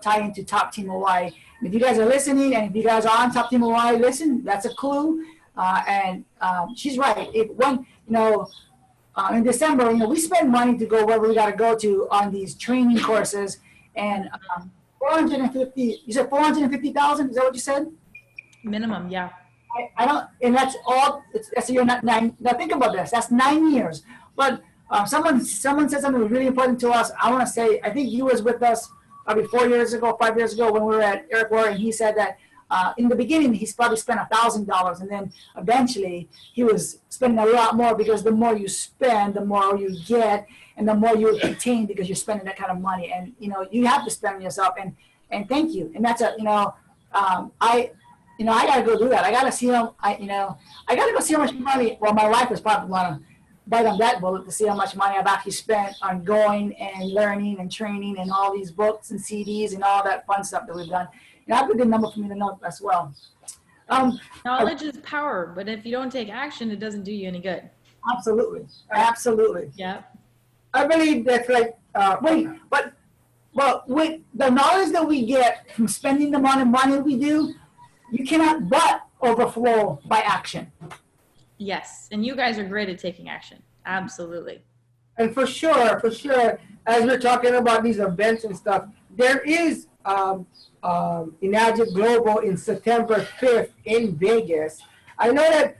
tie into Top Team Hawaii. And if you guys are listening, and if you guys are on Top Team Hawaii, listen, that's a clue. And she's right. In December, we spend money to go wherever we got to go to on these training courses, and 450. You said 450,000. Is that what you said? Minimum, yeah. I don't, and that's all. That's you're not 9. Now think about this. That's 9 years. But someone said something really important to us. I want to say, I think you was with us probably 5 years ago, when we were at Eric Warren, and he said that in the beginning he's probably spent $1,000, and then eventually he was spending a lot more, because the more you spend, the more you get, and the more you retain, because you're spending that kind of money, and you have to spend on yourself. And thank you. And that's I gotta go do that. I gotta see them. I gotta go see how much money. Well, my wife is probably gonna bite on that bullet to see how much money I've actually spent on going and learning and training and all these books and CDs and all that fun stuff that we've done. That's a good number for me to know as well. Knowledge is power, but if you don't take action, it doesn't do you any good. Absolutely. Yeah. I believe that's like, but with the knowledge that we get from spending the amount of money we do, you cannot but overflow by action. Yes, and you guys are great at taking action. Absolutely. and for sure, as we're talking about these events and stuff, there is Enagic Global in September 5th in Vegas. I know that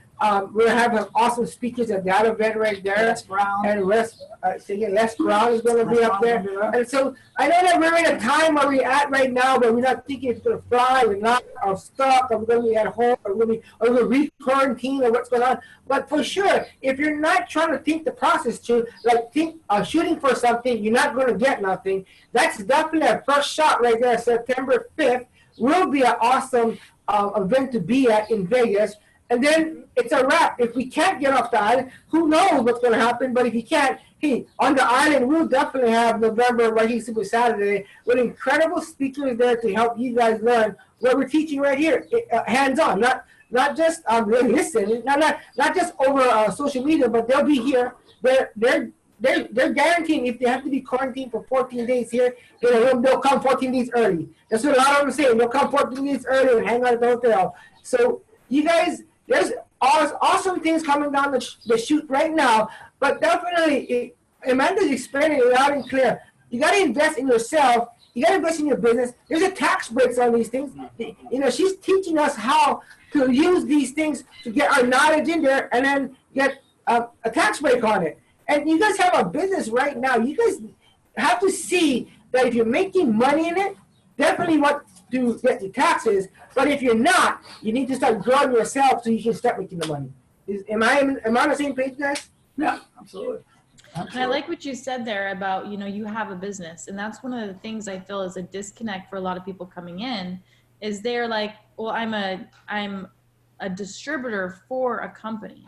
we're having awesome speakers at that event right there. Les Brown. And Les Brown is going to be up there. And so I know that we're in a time where we're at right now, but we're not thinking it's going to fly. We're not stuck. Or we're going to be at home. Or we're going to re-quarantine or what's going on. But for sure, if you're not trying to think the process to, like, think shooting for something, you're not going to get nothing. That's definitely a first shot right there. September 5th will be an awesome event to be at in Vegas. And then it's a wrap. If we can't get off the island, who knows what's going to happen? But if you can't, hey, on the island, we'll definitely have November right here, Super Saturday, with incredible speakers there to help you guys learn what we're teaching right here, hands-on, not just listen, not just over social media, but they'll be here. They're guaranteeing if they have to be quarantined for 14 days here, they'll come 14 days early. That's what a lot of them are saying. They'll come 14 days early and hang out at the hotel. So you guys. There's awesome things coming down the chute right now, but definitely, Amanda's explaining it loud and clear. You got to invest in yourself. You got to invest in your business. There's a tax breaks on these things. She's teaching us how to use these things to get our knowledge in there and then get a tax break on it. And you guys have a business right now. You guys have to see that if you're making money in it, definitely what to get the taxes, but if you're not, you need to start growing yourself so you can start making the money. Am I on the same page, guys? Yeah, absolutely. And I like what you said there about, you have a business. And that's one of the things I feel is a disconnect for a lot of people coming in, is they're like, well, I'm a distributor for a company.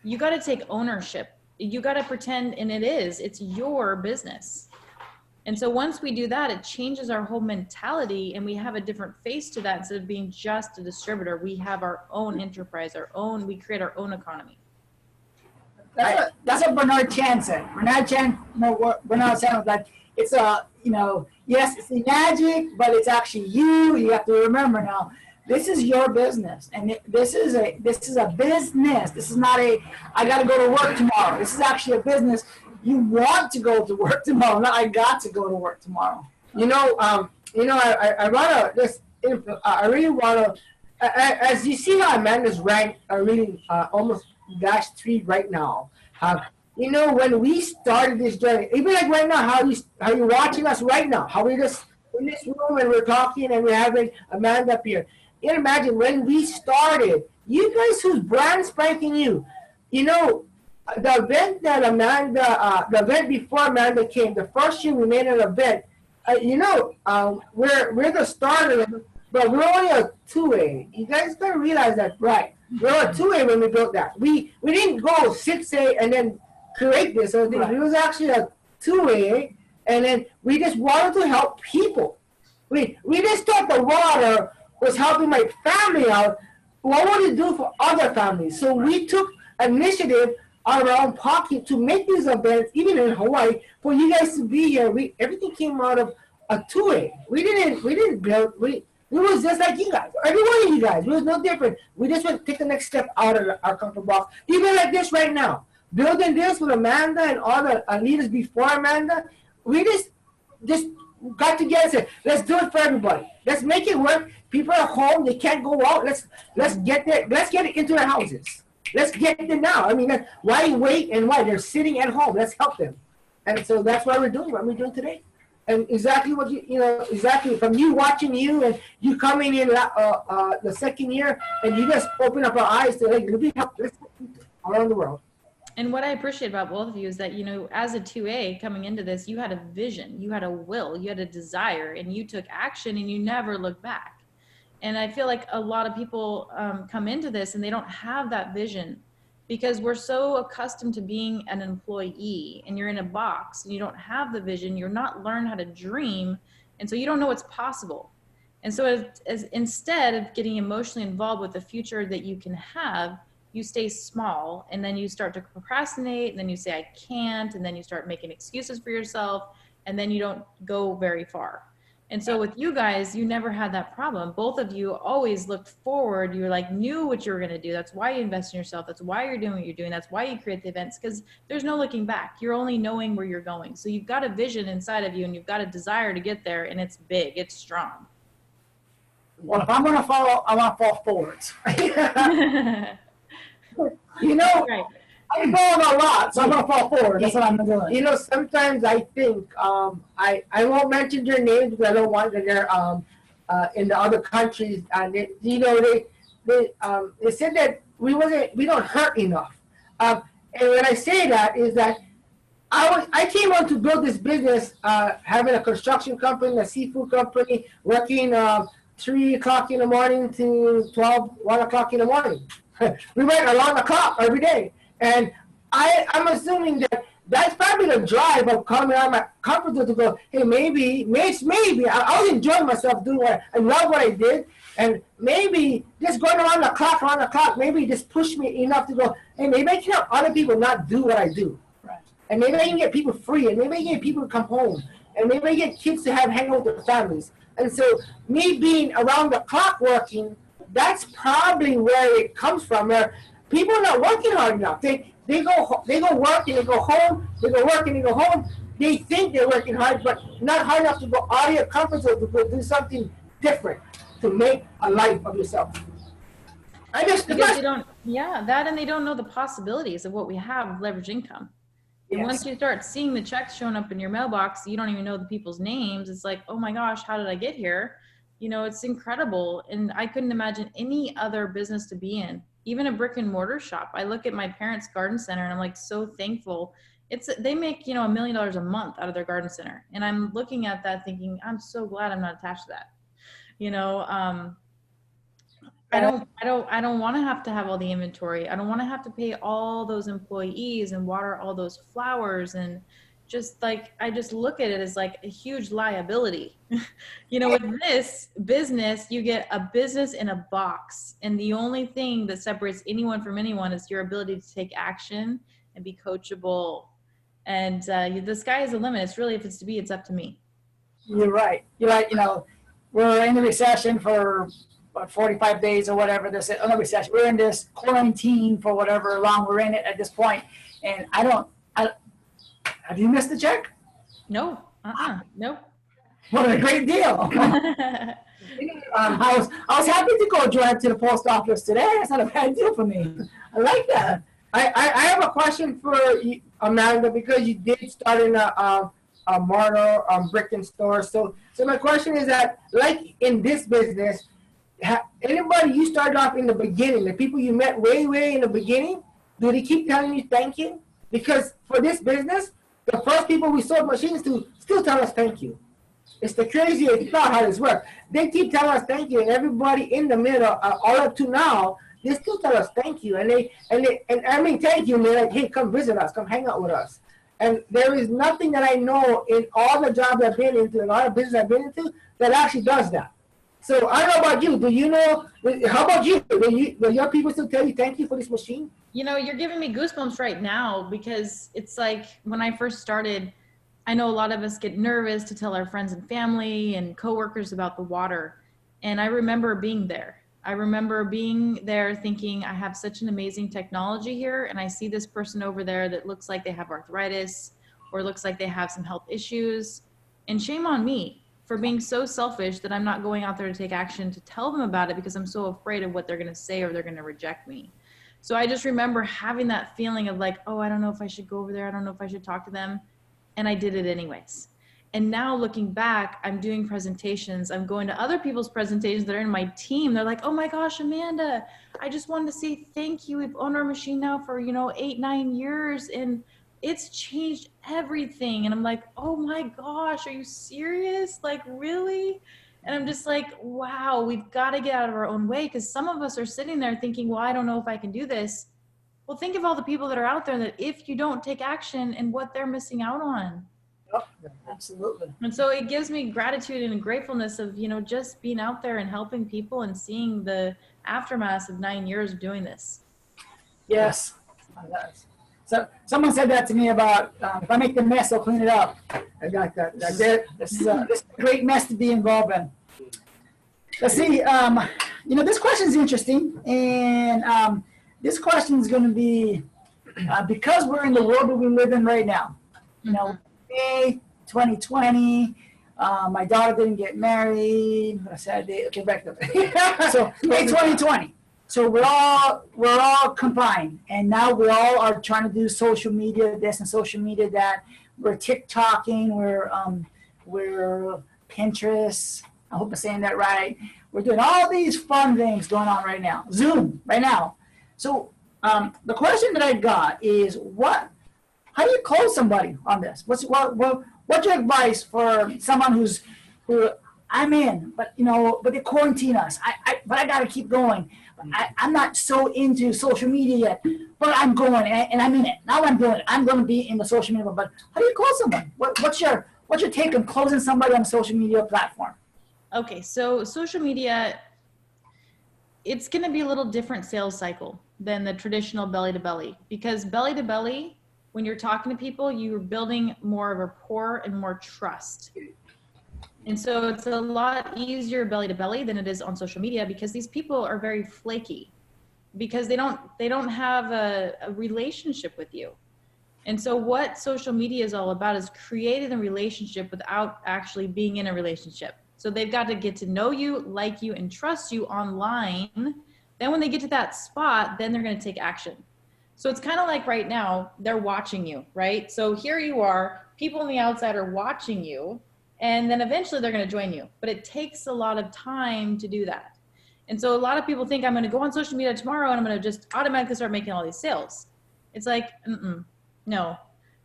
You got to take ownership. You got to pretend, and it's your business. And so once we do that, it changes our whole mentality, and we have a different face to that. Instead of being just a distributor, we have our own enterprise, we create our own economy. That's what Bernard Chan said. Bernard said was like, it's yes, it's Enagic, but it's actually you. You have to remember now, this is your business, and this is a business. This is not I got to go to work tomorrow. This is actually a business. You want to go to work tomorrow, not I got to go to work tomorrow. I really want to, as you see how Amanda's ranked, really almost -3 right now. When we started this journey, even like right now, how you're watching us right now, how we just in this room and we're talking and we're having Amanda up here. You can imagine when we started, you guys who's brand spanking new, you know, the event that Amanda, the event before Amanda came, the first year we made an event, you know, we're the starter, but we're only a 2A. You guys gotta realize that, right? We're a 2A when we built that. We didn't go 6A and then create this. So Right. it was actually a 2A, and then we just wanted to help people. We just thought the water was helping my family out. What would it do for other families? So we took initiative out of our own pocket to make these events, even in Hawaii, for you guys to be here. Everything came out of a 2A. We didn't build. We was just like you guys. Every one of you guys. We was no different. We just went to take the next step out of our comfort box. Even like this right now, building this with Amanda and all the leaders before Amanda. We just got together and said, let's do it for everybody. Let's make it work. People are home. They can't go out. Let's get there. Let's get it into their houses. Let's get it now. I mean, why wait and why? They're sitting at home. Let's help them. And so that's what we're doing today. And exactly what exactly from you watching you and you coming in the second year and you just open up our eyes to like, let's help around the world. And what I appreciate about both of you is that, you know, as a 2A coming into this, you had a vision, you had a will, you had a desire, and you took action and you never looked back. And I feel like a lot of people come into this and they don't have that vision because we're so accustomed to being an employee and you're in a box and you don't have the vision, you're not learned how to dream, and so you don't know what's possible. And so as instead of getting emotionally involved with the future that you can have, you stay small and then you start to procrastinate and then you say, I can't, and then you start making excuses for yourself and then you don't go very far. And so with you guys, you never had that problem. Both of you always looked forward. You were like, knew what you were going to do. That's why you invest in yourself. That's why you're doing what you're doing. That's why you create the events, because there's no looking back. You're only knowing where you're going. So you've got a vision inside of you and you've got a desire to get there, and it's big, it's strong. Well, if I'm going to follow, I want to fall forwards. You know, Right. I'm falling a lot, so I'm going to fall forward. That's what I'm doing. You know, sometimes I think I won't mention their names because I don't want that they're in the other countries. And they said that we don't hurt enough. And when I say that is that I came on to build this business, having a construction company, a seafood company, working 3 o'clock in the morning to 1 o'clock in the morning. We went around the clock every day. And I'm assuming that that's probably the drive of coming out of my comfort zone to go, hey, maybe, I was enjoying myself doing I love what I did. And maybe just going around the clock, maybe just push me enough to go, hey, maybe I can help other people not do what I do. Right. And maybe I can get people free, and maybe I can get people to come home. And maybe I get kids to hang out with their families. And so me being around the clock working, that's probably where it comes from, where people are not working hard enough. They go work and they go home, they go work and they go home. They think they're working hard, but not hard enough to go out of your comfort zone to go do something different, to make a life of yourself. Because they don't, that, and they don't know the possibilities of what we have of leverage income. And once you start seeing the checks showing up in your mailbox, you don't even know the people's names. It's like, oh my gosh, how did I get here? You know, it's incredible. And I couldn't imagine any other business to be in, even a brick and mortar shop. I look at my parents' garden center and I'm like so thankful. They make, you know, $1 million a month out of their garden center. And I'm looking at that thinking, I'm so glad I'm not attached to that. You know, I don't want to have all the inventory. I don't want to have to pay all those employees and water all those flowers, and just like, I just look at it as like a huge liability. You know, with this business, you get a business in a box, and the only thing that separates anyone from anyone is your ability to take action and be coachable. And the sky is the limit. It's really, if it's to be, it's up to me. You're right. You know, we're in the recession for what, 45 days or whatever. This not recession. We're in this quarantine for whatever long we're in it at this point. And have you missed the check? No, nope. What a great deal. I was happy to go drive to the post office today. That's not a bad deal for me. I like that. I have a question for you, Amanda, because you did start in a mortar, brick and store. So my question is that, like in this business, anybody you started off in the beginning, the people you met way in the beginning, do they keep telling you thank you? Because for this business, the first people we sold machines to still tell us thank you. It's the craziest thought how this works. They keep telling us thank you, and everybody in the middle, all up to now, they still tell us thank you, and I mean thank you, and they're like, hey, come visit us, come hang out with us. And there is nothing that I know in all the jobs I've been into, and all the business I've been into, that actually does that. So I don't know about you. Do you know? How about you? Do your people still tell you thank you for this machine? You know, you're giving me goosebumps right now, because it's like when I first started, I know a lot of us get nervous to tell our friends and family and coworkers about the water. And I remember being there. I remember being there thinking, I have such an amazing technology here, and I see this person over there that looks like they have arthritis or looks like they have some health issues. And shame on me for being so selfish that I'm not going out there to take action to tell them about it, because I'm so afraid of what they're going to say or they're going to reject me. So I just remember having that feeling of like, oh, I don't know if I should go over there. I don't know if I should talk to them. And I did it anyways. And now looking back, I'm doing presentations. I'm going to other people's presentations that are in my team. They're like, oh my gosh, Amanda, I just wanted to say thank you. We've owned our machine now for, 8-9 years, and it's changed everything. And I'm like, oh my gosh, are you serious? Like, really? And I'm just like, wow, we've got to get out of our own way, because some of us are sitting there thinking, well, I don't know if I can do this. Well, think of all the people that are out there that if you don't take action and what they're missing out on. Oh, absolutely. And so it gives me gratitude and gratefulness of, just being out there and helping people and seeing the aftermath of 9 years of doing this. Yes. So someone said that to me about if I make the mess, I'll clean it up. I got that. This is a great mess to be involved in. Let's see. This question is interesting, and this question is going to be because we're in the world that we live in right now. May 2020. My daughter didn't get married. I said, okay, back up. So May 2020. So we're all combined, and now we all are trying to do social media this and social media that. We're TikToking, we're Pinterest. I hope I'm saying that right. We're doing all these fun things going on right now. Zoom right now. So the question that I got is how do you close somebody on this? What's your advice for someone who I'm in, but they quarantine us. But I gotta keep going. I'm not so into social media yet, but I'm going and I'm in it. Now I'm doing it. I'm going to be in the social media. But how do you close someone? What's your take on closing somebody on a social media platform? Okay, so social media, it's going to be a little different sales cycle than the traditional belly to belly, because belly to belly, when you're talking to people, you're building more rapport and more trust. And so it's a lot easier belly to belly than it is on social media, because these people are very flaky, because they don't have a relationship with you. And so what social media is all about is creating a relationship without actually being in a relationship. So they've got to get to know you, like you, and trust you online. Then when they get to that spot, then they're going to take action. So it's kind of like right now, they're watching you, right? So here you are, people on the outside are watching you, and then eventually they're going to join you. But it takes a lot of time to do that. And so a lot of people think I'm going to go on social media tomorrow and I'm going to just automatically start making all these sales. It's like, no,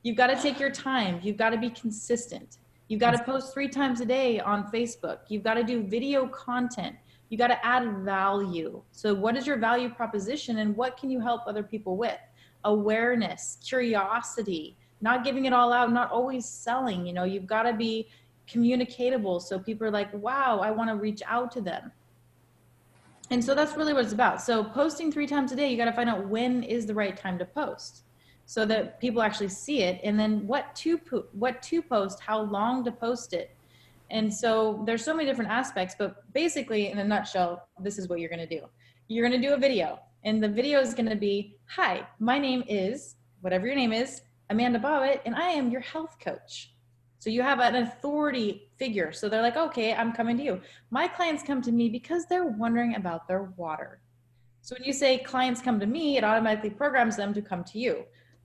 you've got to take your time. You've got to be consistent. You've got to post 3 times a day on Facebook. You've got to do video content. You got to add value. So what is your value proposition and what can you help other people with? Awareness, curiosity, not giving it all out, not always selling. You've got to be communicatable. So people are like, wow, I want to reach out to them. And so that's really what it's about. So posting 3 times a day, you got to find out when is the right time to post so that people actually see it. And then what to post, how long to post it. And so there's so many different aspects, but basically in a nutshell, this is what you're going to do. You're going to do a video, and the video is going to be, hi, my name is, whatever your name is, Amanda Bobbett, and I am your health coach. So you have an authority figure. So they're like, okay, I'm coming to you. My clients come to me because they're wondering about their water. So when you say clients come to me, it automatically programs them to come to you.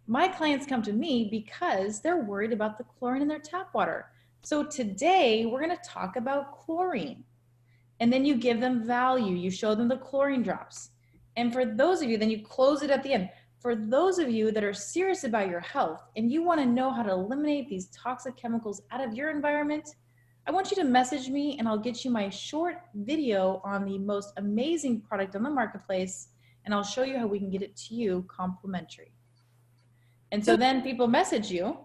My clients come to me because they're worried about the chlorine in their tap water. So today we're going to talk about chlorine. And then you give them value. You show them the chlorine drops. And for those of you, then you close it at the end. For those of you that are serious about your health and you want to know how to eliminate these toxic chemicals out of your environment, I want you to message me and I'll get you my short video on the most amazing product on the marketplace, and I'll show you how we can get it to you complimentary. And so then people message you.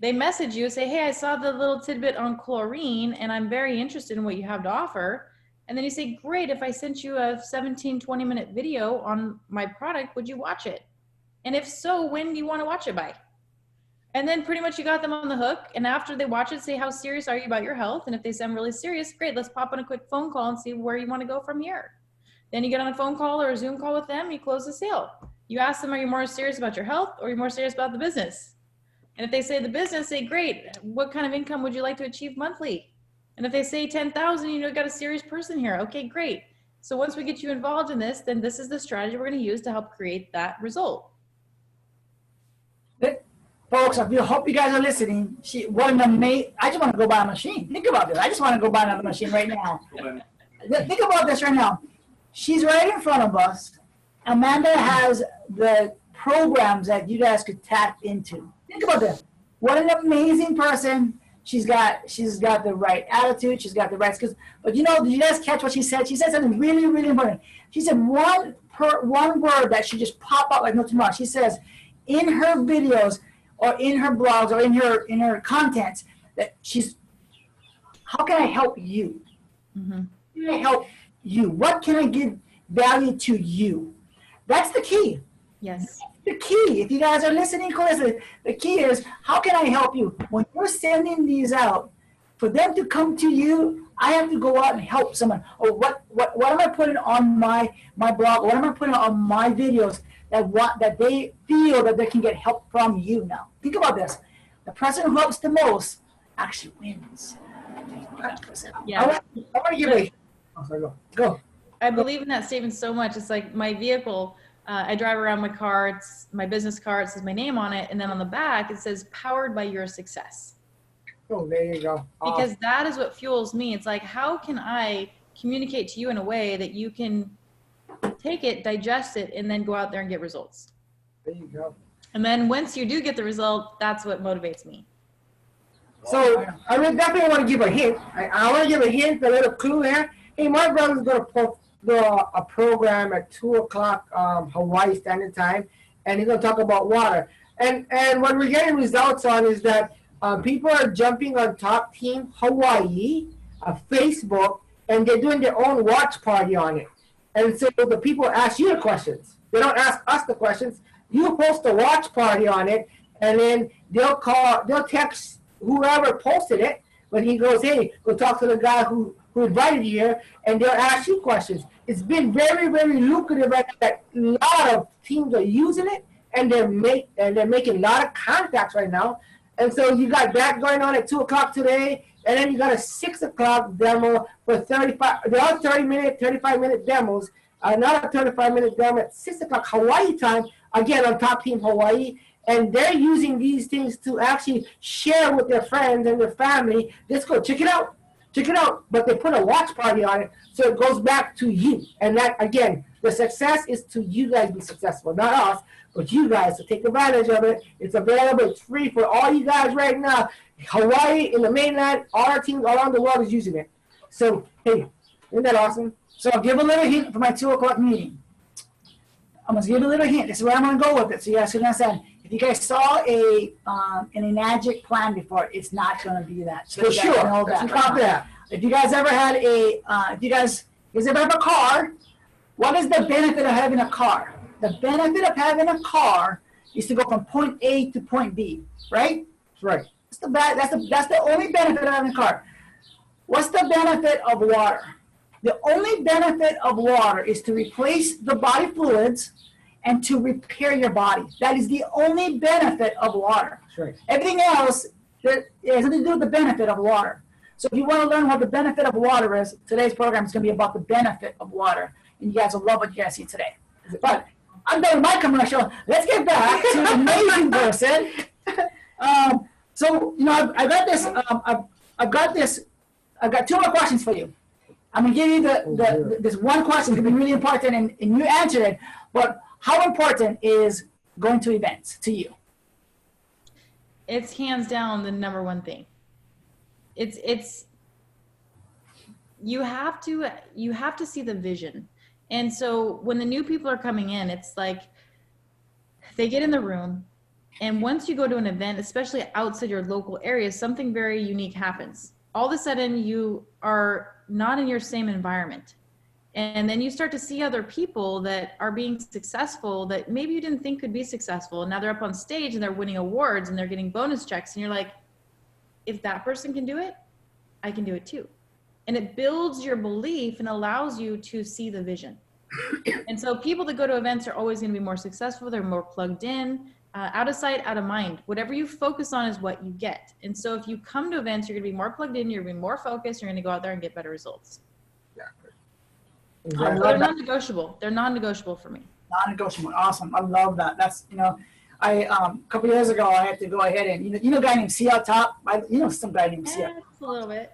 They message you, say, hey, I saw the little tidbit on chlorine and I'm very interested in what you have to offer. And then you say, great, if I sent you a 17, 20-minute video on my product, would you watch it? And if so, when do you want to watch it by? And then pretty much you got them on the hook. And after they watch it, say, how serious are you about your health? And if they say, I'm really serious, great, let's pop on a quick phone call and see where you want to go from here. Then you get on a phone call or a Zoom call with them, you close the sale. You ask them, are you more serious about your health or are you more serious about the business? And if they say the business, say, great, what kind of income would you like to achieve monthly? And if they say 10,000, you know, you got a serious person here. Okay, great. So once we get you involved in this, then this is the strategy we're going to use to help create that result. Folks, I hope you guys are listening. What an amazing, I just want to go buy a machine. Think about this. I just want to go buy another machine right now. Think about this right now. She's right in front of us. Amanda has the programs that you guys could tap into. Think about this. What an amazing person. She's got the right attitude. She's got the right skills. But you know, did you guys catch what she said? She said something really, really important. She said one word that should just pop out like no tomorrow. She says in her videos or in her blogs or in her contents that how can I help you? Mm-hmm. How can I help you? What can I give value to you? That's the key. Yes. The key, if you guys are listening closely, the key is, how can I help you? When you're sending these out, for them to come to you, I have to go out and help someone. Or what am I putting on my blog? What am I putting on my videos that they feel that they can get help from you now? Think about this. The person who helps the most actually wins. 100%. Yeah. I want to give it go. I believe in that statement so much. It's like my vehicle. I drive around my car, it's my business car, it says my name on it, and then on the back it says powered by your success. Oh, there you go. Because that is what fuels me. It's like, how can I communicate to you in a way that you can take it, digest it, and then go out there and get results? There you go. And then once you do get the result, that's what motivates me. So I would definitely want to give a hint. I want to give a hint, a little clue here. Hey, my brother's going to do a program at 2 o'clock Hawaii Standard Time, and he's going to talk about water. And what we're getting results on is that people are jumping on Top Team Hawaii, Facebook, and they're doing their own watch party on it. And so the people ask you the questions. They don't ask us the questions. You host a watch party on it, and then they'll text whoever posted it when he goes, hey, go talk to the guy who invited you here, and they'll ask you questions. It's been very, very lucrative. Right now. A lot of teams are using it, and they're making a lot of contacts right now. And so you got that going on at 2 o'clock today, and then you got a 6 o'clock demo for 35. They're all 35-minute demos. Another 35-minute demo at 6 o'clock Hawaii time, again on Top Team Hawaii. And they're using these things to actually share with their friends and their family. Just go check it out. Check it out. But they put a watch party on it, so it goes back to you. And that, again, the success is to you guys be successful, not us, but you guys to take advantage of it. It's available. It's free for all you guys right now. Hawaii, in the mainland, all our teams all around the world is using it. So, hey, isn't that awesome? So I'll give a little hint for my 2 o'clock meeting. I'm going to give a little hint. This is where I'm going to go with it, so you guys can understand. If you guys saw an enagic plan before, it's not going to be that. So for sure. Know that. If you guys ever had if you guys ever have a car, what is the benefit of having a car? The benefit of having a car is to go from point A to point B, right? Right. That's the only benefit of having a car. What's the benefit of water? The only benefit of water is to replace the body fluids and to repair your body. That is the only benefit of water. Right. Everything else has nothing to do with the benefit of water. So if you want to learn what the benefit of water is, today's program is going to be about the benefit of water. And you guys will love what you guys see today. But I'm done with my commercial. Let's get back to the amazing person. So, you know, I've got two more questions for you. I'm gonna give you this one question. It's gonna be really important, and you answered it. But how important is going to events to you? It's hands down the number one thing. It's you have to see the vision. And so when the new people are coming in, it's like they get in the room, and once you go to an event, especially outside your local area, something very unique happens. All of a sudden you are not in your same environment. And then you start to see other people that are being successful that maybe you didn't think could be successful. And now they're up on stage and they're winning awards and they're getting bonus checks. And you're like, if that person can do it, I can do it too. And it builds your belief and allows you to see the vision. And so people that go to events are always going to be more successful. They're more plugged in, out of sight, out of mind. Whatever you focus on is what you get. And so if you come to events, you're going to be more plugged in, you're going to be more focused, you're going to go out there and get better results. I love They're that. non-negotiable. They're non-negotiable for me. Non-negotiable. Awesome. I love that. That's, you know, a couple years ago, I had to go ahead and, you know a guy named C out top? You know some guy named C out top. Just a little bit.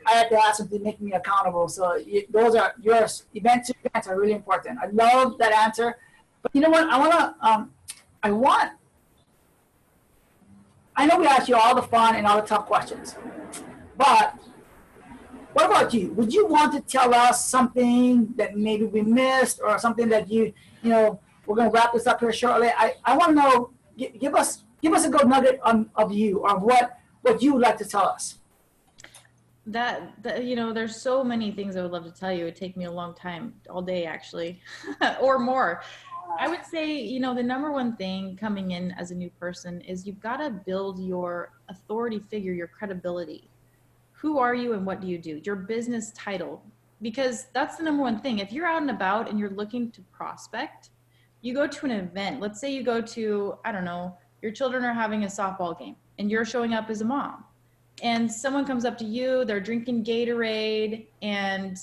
I had to ask him to make me accountable. So those are yours. Events are really important. I love that answer. But you know what? I know we asked you all the fun and all the tough questions, but what about you? Would you want to tell us something that maybe we missed, or something that you know, we're going to wrap this up here shortly. I want to know, give us a good nugget of you, or what you would like to tell us. That, you know, there's so many things I would love to tell you. It would take me a long time, all day actually, or more. I would say, you know, the number one thing coming in as a new person is you've got to build your authority figure, your credibility. Who are you and what do you do? Your business title, because that's the number one thing. If you're out and about and you're looking to prospect, you go to an event. Let's say you go to, I don't know, your children are having a softball game and you're showing up as a mom, and someone comes up to you, they're drinking Gatorade and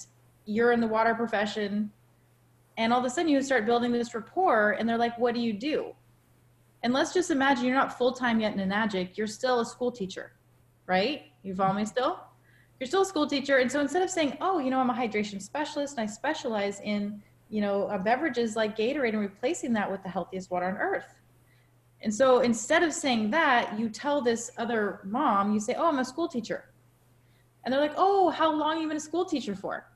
you're in the water profession. And all of a sudden you start building this rapport and they're like, what do you do? And let's just imagine you're not full-time yet in an adjunct, you're still a school teacher, right? You follow me still? You're still a school teacher. And so instead of saying, oh, you know, I'm a hydration specialist and I specialize in, you know, beverages like Gatorade, and replacing that with the healthiest water on earth. And so instead of saying that, you tell this other mom, you say, oh, I'm a school teacher. And they're like, oh, how long have you been a school teacher for?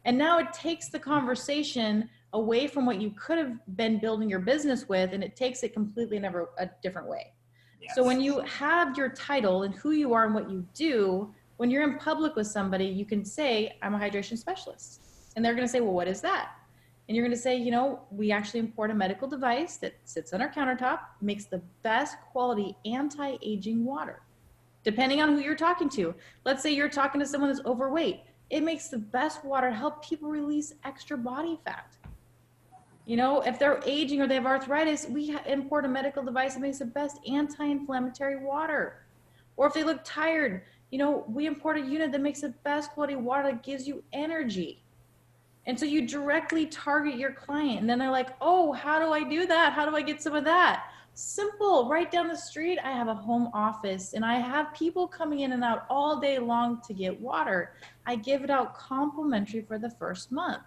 And now it takes the conversation away from what you could have been building your business with, and it takes it completely in a different way. Yes. So when you have your title and who you are and what you do, when you're in public with somebody, you can say, I'm a hydration specialist. And they're going to say, well, what is that? And you're going to say, you know, we actually import a medical device that sits on our countertop, makes the best quality anti-aging water. Depending on who you're talking to. Let's say you're talking to someone that's overweight. It makes the best water to help people release extra body fat. You know, if they're aging or they have arthritis, we import a medical device that makes the best anti-inflammatory water. Or if they look tired, you know, we import a unit that makes the best quality water that gives you energy. And so you directly target your client. And then they're like, oh, how do I do that? How do I get some of that? Simple. Right down the street, I have a home office and I have people coming in and out all day long to get water. I give it out complimentary for the first month.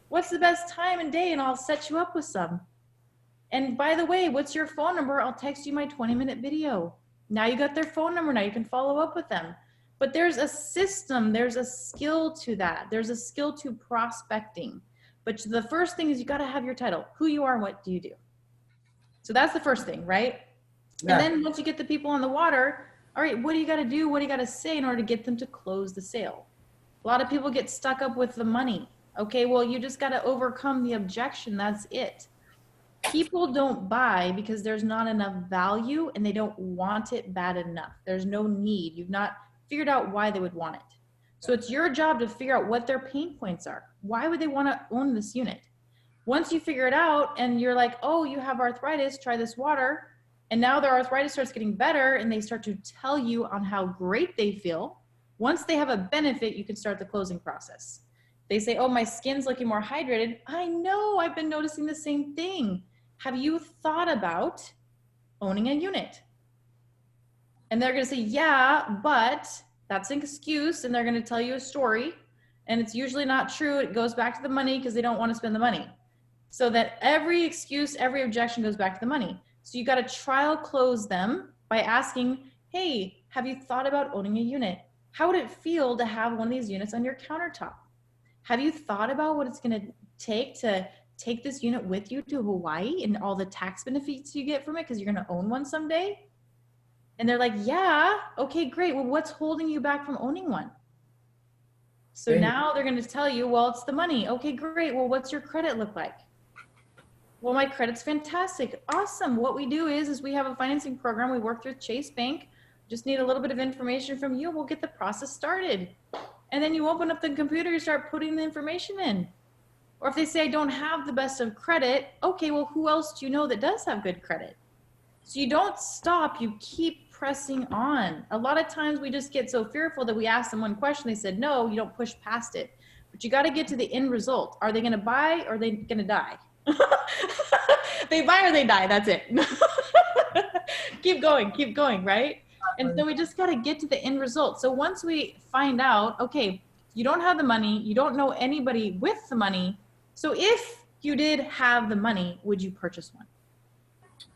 What's the best time and day? And I'll set you up with some. And by the way, what's your phone number? I'll text you my 20-minute video. Now you got their phone number. Now you can follow up with them. But there's a system, there's a skill to that. There's a skill to prospecting. But the first thing is you got to have your title, who you are and what do you do. So that's the first thing, right? Yeah. And then once you get the people on the water, all right, what do you got to do? What do you got to say in order to get them to close the sale? A lot of people get stuck up with the money. Okay, well, you just got to overcome the objection. That's it. People don't buy because there's not enough value and they don't want it bad enough. There's no need. You've not figured out why they would want it. So it's your job to figure out what their pain points are. Why would they want to own this unit? Once you figure it out and you're like, oh, you have arthritis, try this water. And now their arthritis starts getting better and they start to tell you on how great they feel. Once they have a benefit, you can start the closing process. They say, oh, my skin's looking more hydrated. I know, I've been noticing the same thing. Have you thought about owning a unit? And they're going to say, yeah, but that's an excuse. And they're going to tell you a story. And it's usually not true. It goes back to the money because they don't want to spend the money. So that every excuse, every objection goes back to the money. So you got to trial close them by asking, hey, have you thought about owning a unit? How would it feel to have one of these units on your countertop? Have you thought about what it's going to take this unit with you to Hawaii and all the tax benefits you get from it because you're going to own one someday? And they're like, yeah, okay, great. Well, what's holding you back from owning one? So now they're going to tell you, well, it's the money. Okay, great. Well, what's your credit look like? Well, my credit's fantastic. Awesome. What we do is we have a financing program. We work through Chase Bank. Just need a little bit of information from you. We'll get the process started. And then you open up the computer, you start putting the information in. Or if they say, I don't have the best of credit, okay, well, who else do you know that does have good credit? So you don't stop, you keep pressing on. A lot of times we just get so fearful that we ask them one question, they said, no, you don't push past it. But you got to get to the end result. Are they going to buy or are they going to die? They buy or they die, that's it. Keep going, right? And so we just got to get to the end result. So once we find out, okay, you don't have the money, you don't know anybody with the money. So if you did have the money, would you purchase one?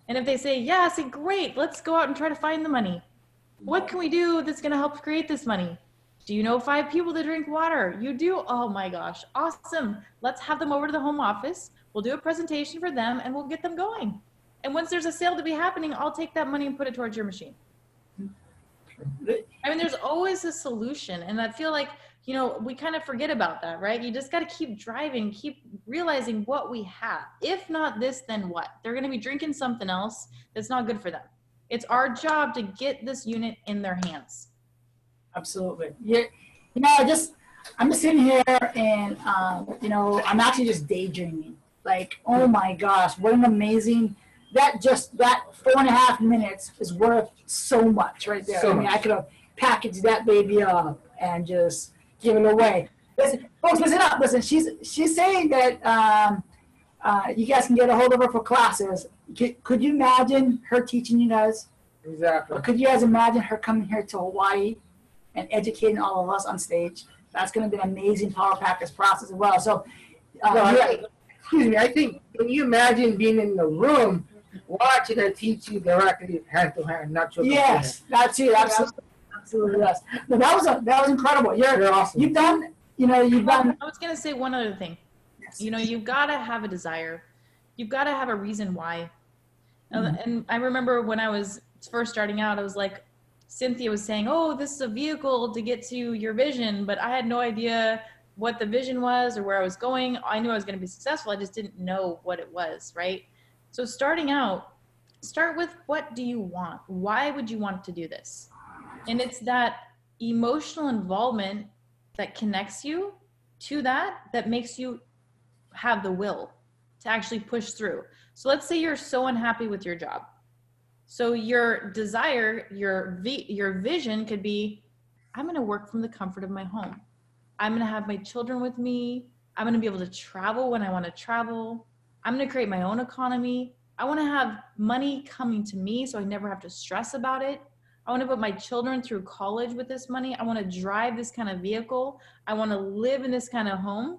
And if they say, yeah, I say, great, let's go out and try to find the money. What can we do that's going to help create this money? Do you know 5 people that drink water? You do? Oh my gosh, awesome. Let's have them over to the home office. We'll do a presentation for them and we'll get them going. And once there's a sale to be happening, I'll take that money and put it towards your machine. I mean, there's always a solution. And I feel like, you know, we kind of forget about that, right? You just got to keep driving, keep realizing what we have. If not this, then what? They're going to be drinking something else that's not good for them. It's our job to get this unit in their hands. Absolutely. Yeah. You know, I'm just sitting here and, you know, I'm actually just daydreaming. Like, oh my gosh, what an amazing, that 4.5 minutes is worth so much right there. I mean, I could have packaged that baby up and just give it away. Listen, folks, listen up. Listen, she's saying that you guys can get a hold of her for classes. Could you imagine her teaching you guys? Exactly. Or could you guys imagine her coming here to Hawaii and educating all of us on stage? That's going to be an amazing power practice process as well. So, excuse me, I think, can you imagine being in the room watching her teach you directly hand to hand, not your computer? Yes, that's it. Absolutely, yes. No, that was incredible. You're awesome. You've done. I was going to say one other thing. Yes. You know, you've got to have a desire. You've got to have a reason why. Mm-hmm. And I remember when I was first starting out, I was like, Cynthia was saying, oh, this is a vehicle to get to your vision, but I had no idea what the vision was or where I was going. I knew I was going to be successful. I just didn't know what it was, right? So starting out, start with, what do you want? Why would you want to do this? And it's that emotional involvement that connects you to that makes you have the will to actually push through. So let's say you're so unhappy with your job. So your desire, your vision could be, I'm going to work from the comfort of my home. I'm going to have my children with me. I'm going to be able to travel when I want to travel. I'm going to create my own economy. I want to have money coming to me so I never have to stress about it. I want to put my children through college with this money. I want to drive this kind of vehicle. I want to live in this kind of home.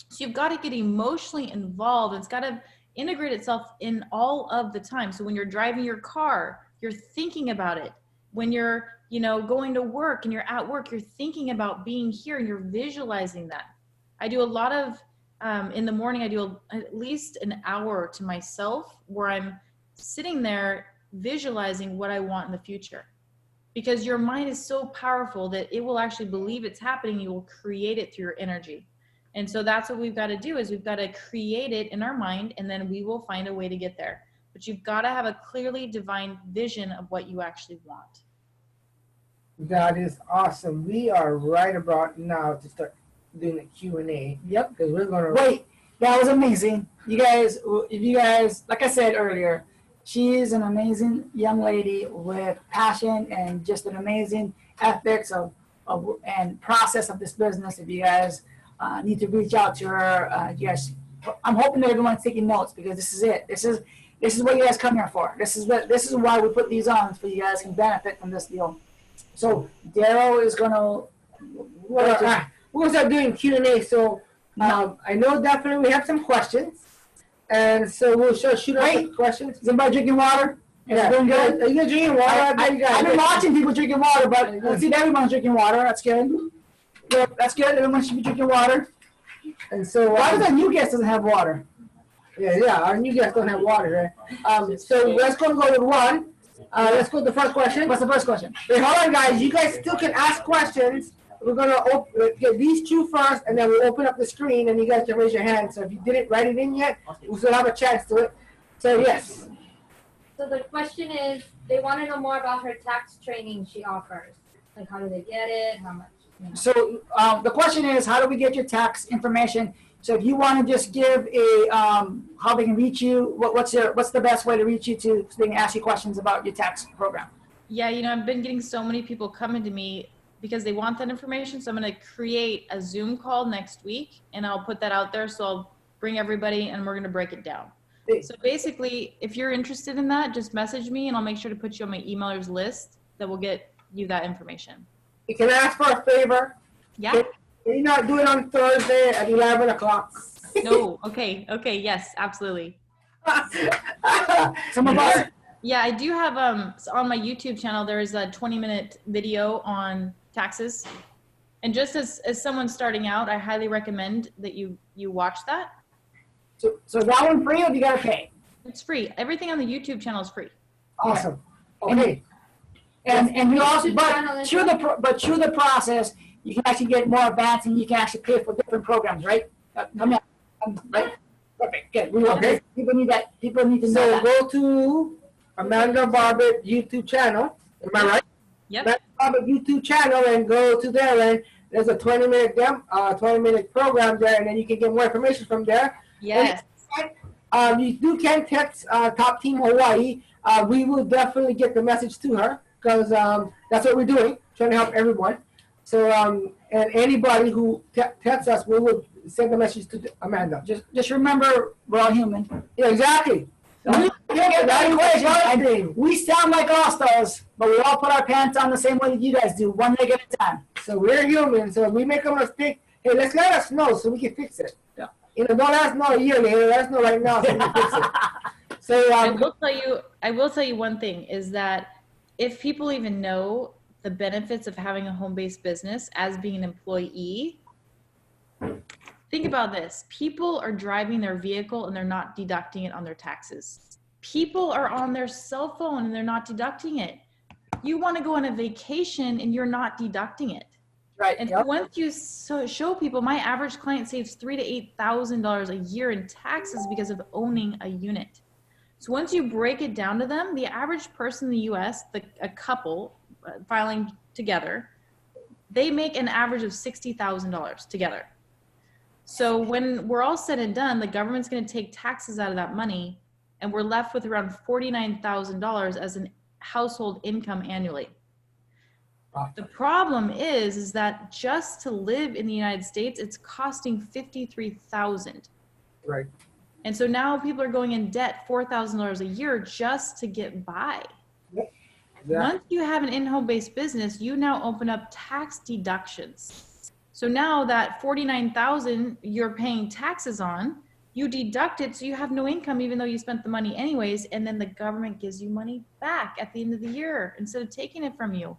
So you've got to get emotionally involved. It's got to integrate itself in all of the time. So when you're driving your car, you're thinking about it. When you're, going to work and you're at work, you're thinking about being here and you're visualizing that. I do a lot of, in the morning, I do at least an hour to myself where I'm sitting there visualizing what I want in the future. Because your mind is so powerful that it will actually believe it's happening. You will create it through your energy. And so that's what we've got to do, is we've got to create it in our mind, and then we will find a way to get there. But you've got to have a clearly divine vision of what you actually want. That is awesome. We are right about now to start doing the Q&A. Yep. Because we're going to... Wait, that was amazing. If you guys, like I said earlier, she is an amazing young lady with passion and just an amazing ethics and process of this business. If you guys need to reach out to her. You guys, I'm hoping that everyone's taking notes because this is it. This is what you guys come here for. This is why we put these on, so you guys can benefit from this deal. So Daryl is gonna. We're gonna start doing Q&A. So I know definitely we have some questions, and so we'll shoot out the questions. Is everybody drinking water? Yeah. Doing good? Are you guys drinking water? I've been watching people drinking water, but I see everyone's drinking water. That's good. Yep, that's good. Everyone should be drinking water. And so Why does our new guest doesn't have water? Yeah, our new guests don't have water, right? So let's go with one. Let's go with the first question. What's the first question? Wait, hold on, guys. You guys still can ask questions. We're gonna get these two first, and then we'll open up the screen, and you guys can raise your hand. So if you didn't write it in yet, we still have a chance to it. So yes. So the question is, they want to know more about her tax training she offers. Like, how do they get it? How much? You know. So the question is, how do we get your tax information? So if you want to just give a how they can reach you, what's the best way to reach you so they can ask you questions about your tax program? Yeah, I've been getting so many people coming to me because they want that information. So I'm going to create a Zoom call next week, and I'll put that out there. So I'll bring everybody, and we're going to break it down. So basically, if you're interested in that, just message me, and I'll make sure to put you on my emailers list that will get you that information. You can ask for a favor. Yeah. Can you not do it on Thursday at 11 o'clock? No. Okay. Yes, absolutely. Some of us. Yeah, I do have on my YouTube channel, there is a 20-minute video on taxes. And just as someone starting out, I highly recommend that you watch that. So that one free, or do you gotta pay? It's free. Everything on the YouTube channel is free. Awesome. Okay. And we also, YouTube channel but through the process, you can actually get more advanced, and you can actually pay for different programs, right? Right? Perfect. Good. Okay. People need that. People need to know So that. go to Amanda Bobbett YouTube channel. Am I right? Yep. Amanda Bobbett YouTube channel, and go to there, and there's a 20-minute program there, and then you can get more information from there. Yes. You can text Top Team Hawaii. We will definitely get the message to her because that's what we're doing, trying to help everyone. So and anybody who texts us, we will send the message to Amanda. Just remember, we're all human. Yeah, exactly. We sound like all-stars, but we all put our pants on the same way that you guys do, one leg at a time. So we're human. So if we make a mistake, hey, let us know so we can fix it. Yeah. Don't let us know a year later. Let us know right now so we can fix it. So I will tell you one thing is that if people even know the benefits of having a home-based business as being an employee, think about this. People are driving their vehicle and they're not deducting it on their taxes. People are on their cell phone and they're not deducting it. You want to go on a vacation and you're not deducting it. Right. And once you show people, my average client saves $3,000 to $8,000 a year in taxes because of owning a unit. So once you break it down to them, the average person in the US, a couple filing together, they make an average of $60,000 together. So when we're all said and done, the government's going to take taxes out of that money, and we're left with around $49,000 as an household income annually. The problem is that just to live in the United States, it's costing $53,000. right. And so now people are going in debt $4,000 a year just to get by. Yeah. Once you have an in-home based business, you now open up tax deductions. So now that $49,000 you're paying taxes on, you deduct it, so you have no income even though you spent the money anyways, and then the government gives you money back at the end of the year instead of taking it from you.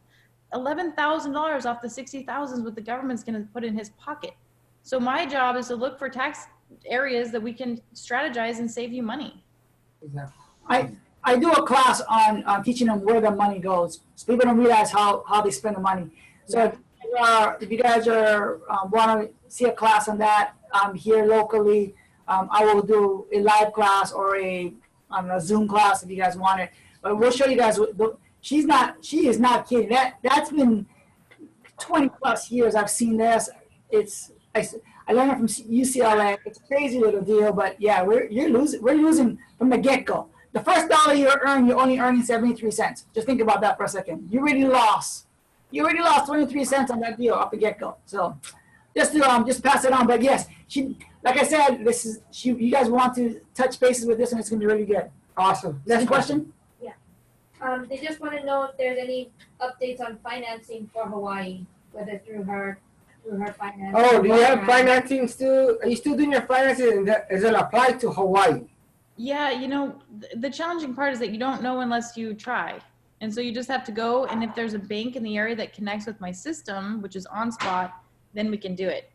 $11,000 off the $60,000 is what the government's going to put in his pocket. So my job is to look for tax areas that we can strategize and save you money. Exactly. I do a class on teaching them where the money goes, so people don't realize how they spend the money. So if you guys are want to see a class on that here locally, I will do a live class or a Zoom class if you guys want it. But we'll show you guys. She is not kidding. That's been 20 plus years I've seen this. I learned it from UCLA. It's a crazy little deal, but yeah, we're losing from the get-go. The first dollar you earn, you're only earning 73 cents. Just think about that for a second. You already lost 23 cents on that deal off the get-go. So just pass it on. But yes, like I said, you guys want to touch bases with this, and it's gonna be really good. Awesome. Next question. They just want to know if there's any updates on financing for Hawaii, whether through her finance. Oh, do you have financing still? Are you still doing your financing? And is it applied to Hawaii? Yeah, the challenging part is that you don't know unless you try. And so you just have to go, and if there's a bank in the area that connects with my system, which is on spot, then we can do it.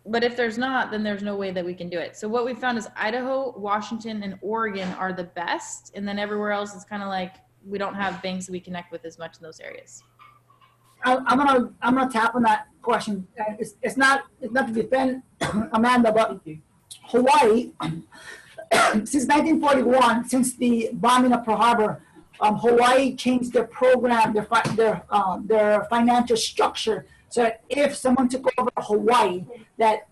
But if there's not, then there's no way that we can do it. So what we found is Idaho, Washington, and Oregon are the best. And then everywhere else is kind of like, we don't have banks that we connect with as much in those areas. I'm gonna tap on that question. It's not to defend Amanda, but Hawaii, since 1941, since the bombing of Pearl Harbor, Hawaii changed their program, their financial structure, so that if someone took over Hawaii, that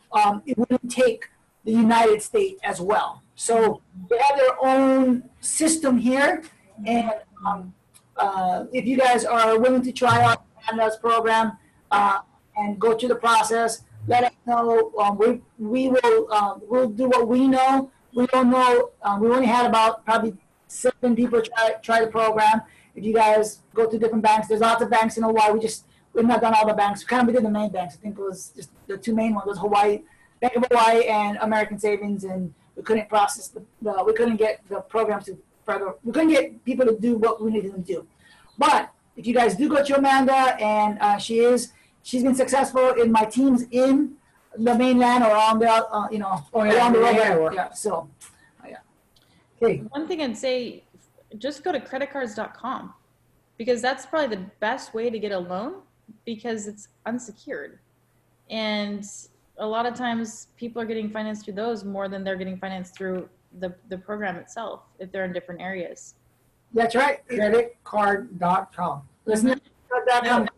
it wouldn't take the United States as well. So they have their own system here, and if you guys are willing to try out Amanda's program and go through the process, let us know. We'll do what we know. We don't know. We only had about probably 7 people try the program. If you guys go to different banks, there's lots of banks in Hawaii. We've not done all the banks. We did the main banks. I think it was just the 2 main ones was Hawaii, Bank of Hawaii, and American Savings, and we couldn't process we couldn't get the program to further. We couldn't get people to do what we needed them to do. But if you guys do go to Amanda, and she's been successful in my teams in the mainland or on the around the world. Yeah. So, yeah. Okay. One thing I'd say, just go to creditcards.com, because that's probably the best way to get a loan, because it's unsecured. And a lot of times people are getting financed through those more than they're getting financed through the program itself, if they're in different areas. That's right. Creditcard.com. Listen to creditcard.com.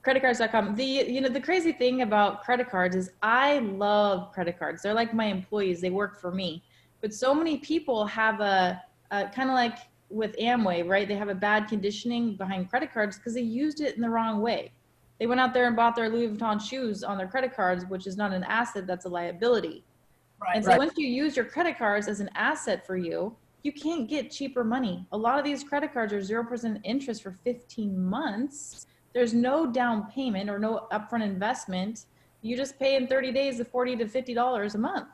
Creditcards.com. The crazy thing about credit cards is I love credit cards. They're like my employees. They work for me. But so many people have a kind of like with Amway, right? They have a bad conditioning behind credit cards because they used it in the wrong way. They went out there and bought their Louis Vuitton shoes on their credit cards, which is not an asset, that's a liability. Right, and so once you use your credit cards as an asset for you, you can't get cheaper money. A lot of these credit cards are 0% interest for 15 months. There's no down payment or no upfront investment. You just pay in 30 days the $40 to $50 a month.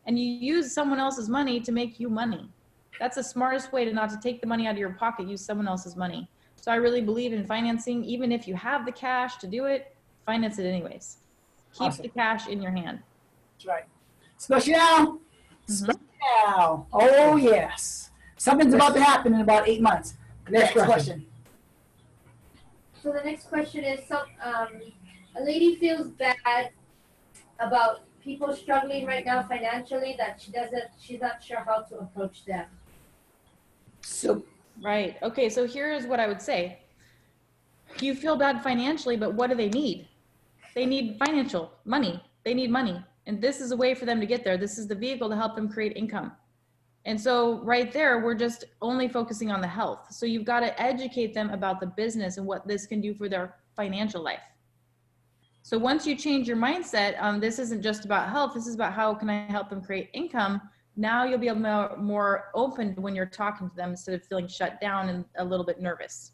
And you use someone else's money to make you money. That's the smartest way to not to take the money out of your pocket, use someone else's money. So I really believe in financing. Even if you have the cash to do it, finance it anyways. Keep Awesome. the cash in your hand. That's right. Special. Special. Oh, yes. Something's about to happen in about 8 months. Next question. So the next question is, a lady feels bad about people struggling right now financially, that she's not sure how to approach them. So, Right. Okay. So here's what I would say. You feel bad financially, but what do they need? They need financial money. They need money. And this is a way for them to get there. This is the vehicle to help them create income. And so right there, we're just only focusing on the health. So you've got to educate them about the business and what this can do for their financial life. So once you change your mindset, this isn't just about health. This is about how can I help them create income. Now you'll be more open when you're talking to them instead of feeling shut down and a little bit nervous.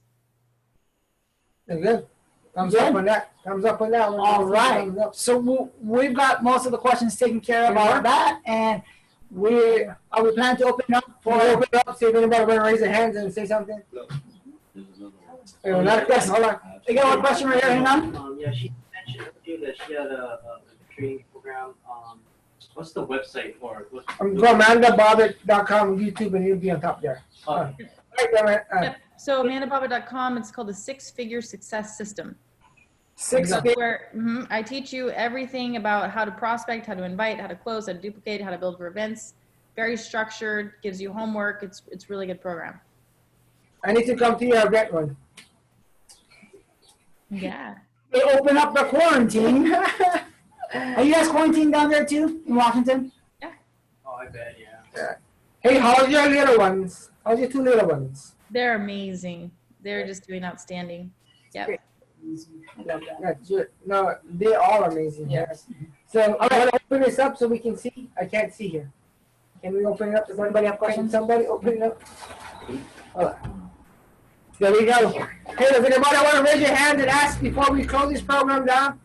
Very good. Thumbs up on that. Thumbs up on that. all right. Thumbs up. So we've got most of the questions taken care of on that, and we plan to open up Before I open it up, see if anybody want to raise their hands and say something. Another question. Hold on. We got one question right here. Hang on. Yeah, she mentioned earlier that she had a training program. What's the website for it? Go AmandaBobbett.com, YouTube, and you'll be on top there. Okay. Yep. So AmandaBobbett.com, it's called the 6-Figure Success System. Where I teach you everything about how to prospect, how to invite, how to close, how to duplicate, how to build for events. Very structured, gives you homework. It's really good program. I need to come to your event one. Yeah. They open up the quarantine. Are you guys quarantined down there too in Washington? Oh, I bet, yeah. Hey, how's your little ones? How's your 2 little ones? They're amazing. They're just doing outstanding. Yep. I love that. That's it. No, they all are amazing. Yes. So I want to open this up so we can see. I can't see here. Can we open it up? Does anybody have questions? Somebody open it up. Oh. There we go. Hey, does anybody want to raise your hand and ask before we close this program down?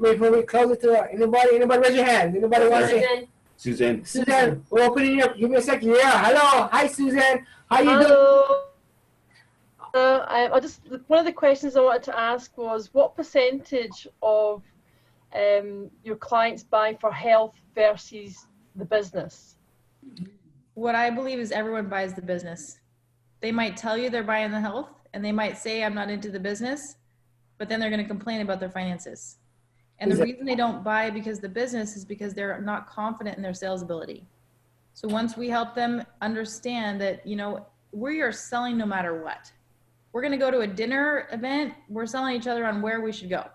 Before we close it to anybody raise your hand. Anybody want to say? Suzanne. Suzanne, we're opening it up. Give me a second. Yeah, hello. Hi, Suzanne. How you doing? Hello. I just one of the questions I wanted to ask was what percentage of your clients buy for health versus the business? What I believe is everyone buys the business. They might tell you they're buying the health and they might say, I'm not into the business, but then they're going to complain about their finances. And the reason they don't buy because the business is because they're not confident in their sales ability. So once we help them understand that, you know, we are selling no matter what. We're going to go to a dinner event. We're selling each other on where we should go.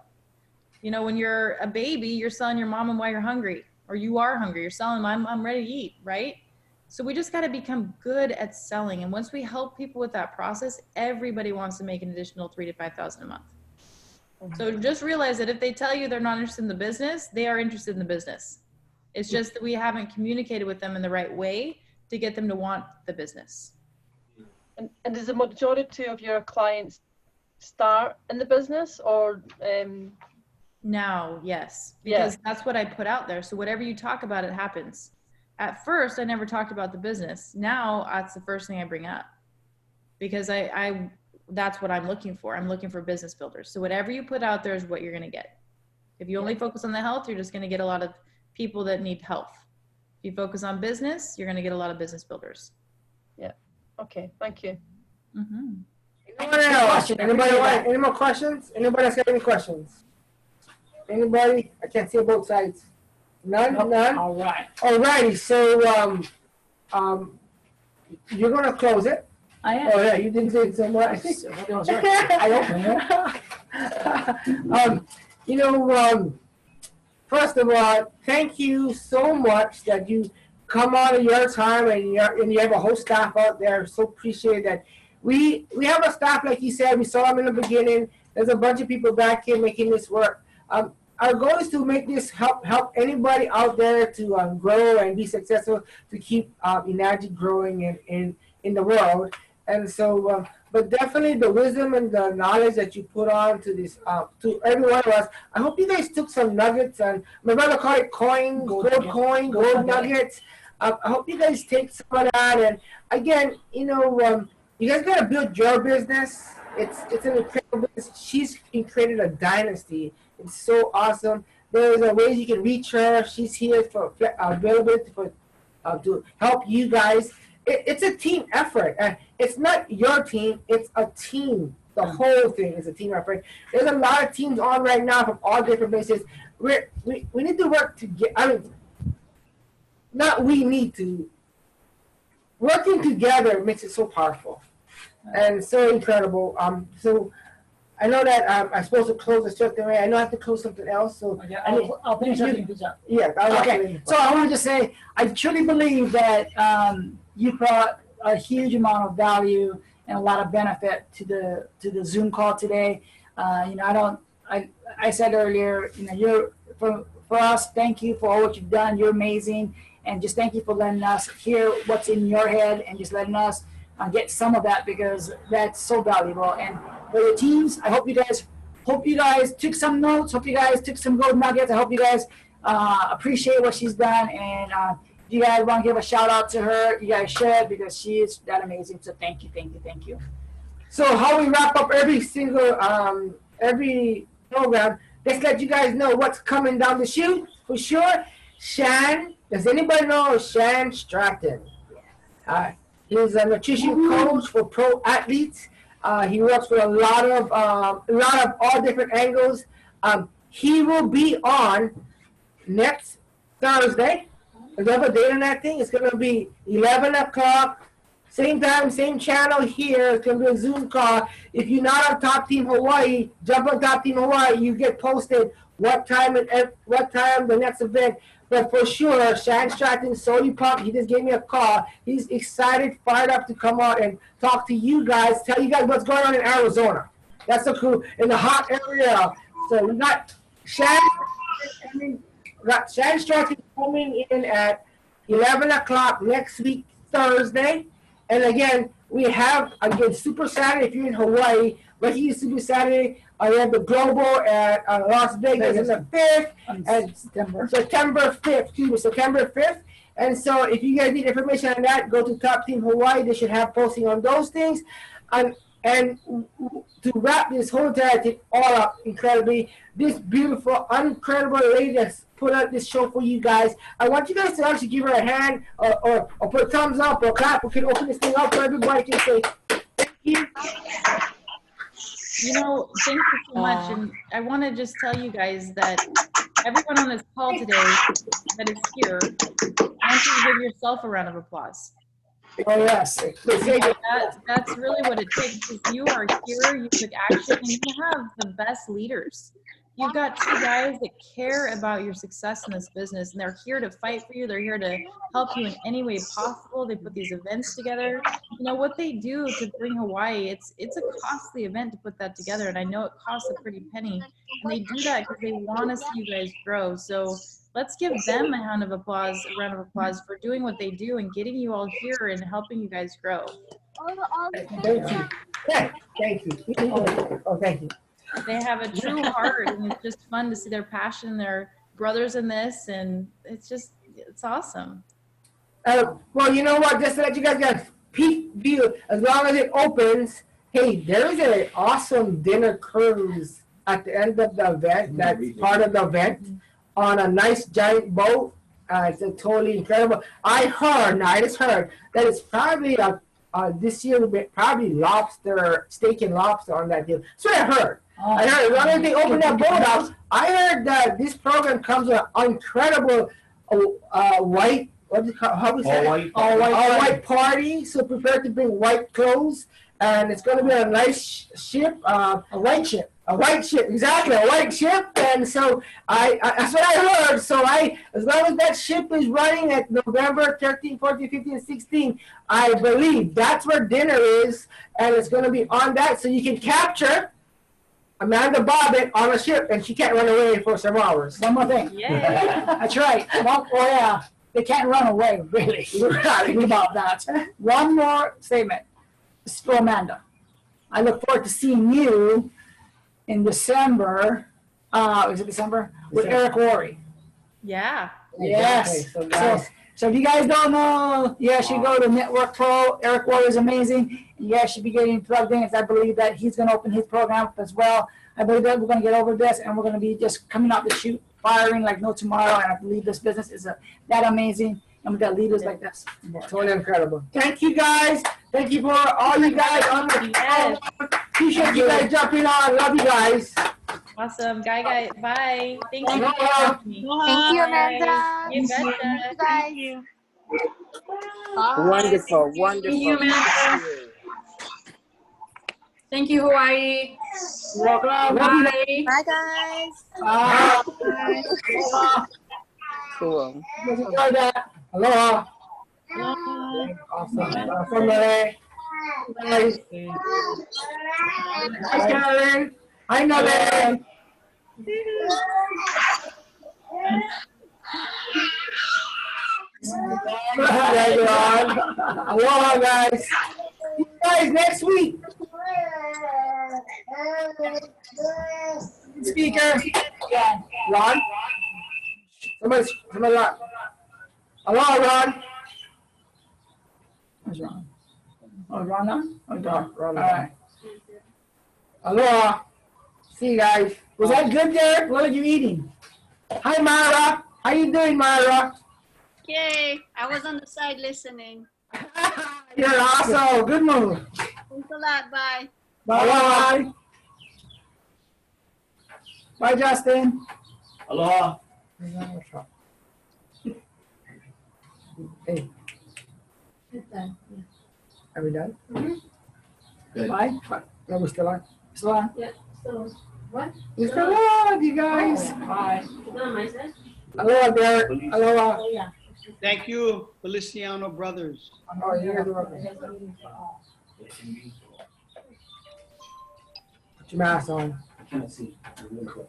You know, when you're a baby, you're selling your mom and why you're hungry, or you are hungry. You're selling them, I'm ready to eat, right? So we just got to become good at selling. And once we help people with that process, everybody wants to make an additional $3,000 to $5,000 a month. So just realize that if they tell you they're not interested in the business, they are interested in the business. It's just that we haven't communicated with them in the right way to get them to want the business. And does the majority of your clients start in the business or? Now, yes, because that's what I put out there. So whatever you talk about, it happens. At first, I never talked about the business. Now that's the first thing I bring up because I that's what I'm looking for. I'm looking for business builders. So whatever you put out there is what you're going to get. If you only focus on the health, you're just going to get a lot of people that need health. If you focus on business, you're going to get a lot of business builders. Yeah. Okay. Thank you. Mm-hmm. Any more questions? Anybody else got any questions? Anybody? I can't see both sides. None? Nope. None? All right. Alrighty, so you're gonna close it. I am. Oh yeah, you didn't say it somewhere. First of all, thank you so much that you come out of your time and you have a whole staff out there. So appreciate that. We have a staff, like you said, we saw them in the beginning. There's a bunch of people back here making this work. Our goal is to make this help anybody out there to grow and be successful, to keep Enagy growing in the world. And so, but definitely the wisdom and the knowledge that you put on to this, to every one of us. I hope you guys took some nuggets, and my brother called it gold nuggets. I hope you guys take some of that. And again, you guys gotta build your business. It's an incredible business. She's created a dynasty. It's so awesome. There's a way you can reach her. She's here for availability to help you guys. It's a team effort. It's not your team. It's a team. The whole thing is a team effort. There's a lot of teams on right now from all different places. We need to work together. I mean, not we need to. Working together makes it so powerful and so incredible. So I know that I'm supposed to close a certain way. I know I have to close something else. So Okay, I'll finish up and up. Yeah. Okay. So I want to just say, I truly believe that you brought a huge amount of value and a lot of benefit to the Zoom call today. I said earlier, you're for us. Thank you for all what you've done. You're amazing, and just thank you for letting us hear what's in your head and just letting us get some of that, because that's so valuable. And for your teams, I hope you guys took some notes. Hope you guys took some gold nuggets. I hope you guys appreciate what she's done. And if you guys want to give a shout out to her, you guys should, because she is that amazing. So thank you, thank you, thank you. So how we wrap up every single every program, let's let you guys know what's coming down the chute for sure. Shan, does anybody know Shan Stratton? He's a nutrition coach for pro athletes. He works with a lot of all different angles. He will be on next Thursday. There's another date on that thing. It's going to be 11 o'clock, same time, same channel here. It's going to be a Zoom call. If you're not on Top Team Hawaii, jump on Top Team Hawaii. You get posted what time the next event. But for sure, Shan Stratton, so pumped. He just gave me a call. He's excited, fired up to come out and talk to you guys, tell you guys what's going on in Arizona. That's so cool. In the hot area. So we got Shannon. Shannon Stark is coming in at 11 o'clock next week, Thursday. And again, we have, again, Super Saturday if you're in Hawaii. Lucky Super Saturday. I have the Global at Las Vegas on the 5th. And September 5th, excuse me, September 5th. And so if you guys need information on that, go to Top Team Hawaii. They should have posting on those things. And to wrap this whole entire thing all up incredibly, this beautiful, incredible lady that's put out this show for you guys. I want you guys to actually give her a hand or put a thumbs up or clap. We can open this thing up so everybody can say thank you. You know, thank you so much. And I want to just tell you guys that everyone on this call today that is here, I want you to give yourself a round of applause. Oh, yes. That's really what it takes. Is you are here, you took action, and you have the best leaders. You've got two guys that care about your success in this business, and they're here to fight for you. They're here to help you in any way possible. They put these events together. You know, what they do to bring Hawaii, it's a costly event to put that together, and I know it costs a pretty penny. And they do that because they want to see you guys grow. So let's give them a round of applause for doing what they do and getting you all here and helping you guys grow. Thank you. Thank you. Oh, thank you. They have a true heart, and it's just fun to see their passion. They're brothers in this, and it's awesome. Well, you know what? Just to let you guys get a peek view, as long as it opens, hey, there's an awesome dinner cruise at the end of the event. That's part of the event on a nice giant boat. It's totally incredible. I just heard that it's probably this year will be probably steak and lobster on that deal. So I heard. I heard as long as they open that boat up, I heard that this program comes with an incredible white, all white party. So prepare to bring white clothes, and it's going to be a nice ship, a white ship, exactly, a white ship. And so that's what I heard. So as long as that ship is running at November 13, 14, 15, 16, I believe that's where dinner is, and it's going to be on that, so you can capture Amanda Bobbett on a ship, and she can't run away for some hours. One more thing. Yeah. That's right. They can't run away, really. Think about that. One more statement. This is for Amanda. I look forward to seeing you in December. Is it December? With Eric Worre. Yeah. Yes. Okay, So if you guys don't know, you guys should go to Network Pro. Eric Worre is amazing. You guys should be getting plugged in, because I believe that he's going to open his program up as well. I believe that we're going to get over this, and we're going to be just coming out the chute, firing like no tomorrow. And I believe this business is that amazing, and we got leaders like this. Totally incredible. Thank you, guys. Thank you for all you guys on the call. Appreciate you guys jumping on. Love you guys. Awesome. Guy, bye. Thank you. Aloha. Thank you, Amanda. You betcha. Thank you. Wonderful. Thank you, Amanda. Thank you, Hawaii. Welcome. Bye. Bye, guys. Cool. Enjoy that. Aloha. Awesome. Awesome, Larry. Nice. Hi, Karen. Hi, Larry. Aloha, guys. See you guys next week. Speaker. Yeah. Ron? Somebody Ron. Aloha, Ron. Where's Ron? Oh, Ron on? Oh, Ron. Ron. All right. Aloha. See you guys. Was that good, Derek? What are you eating? Hi, Myra. How you doing, Myra? Yay, I was on the side listening. You're awesome. Good move. Thanks a lot, bye. Bye. Bye, Justin. Aloha. Hey, are we done? Good. Bye. No, we're still on. Still on? So, what? We're still on, you guys. Bye. On my side? Aloha, Derek. Aloha. Thank you, Feliciano brothers. Oh, you're welcome. Put your mask on. I can't see. I'm really close.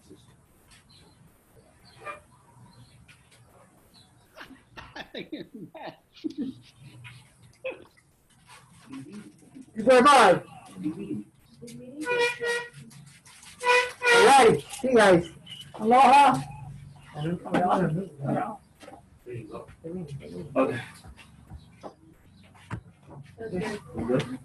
Bye-bye. Alrighty, see you guys. Aloha. There you go. Okay. Okay. Good?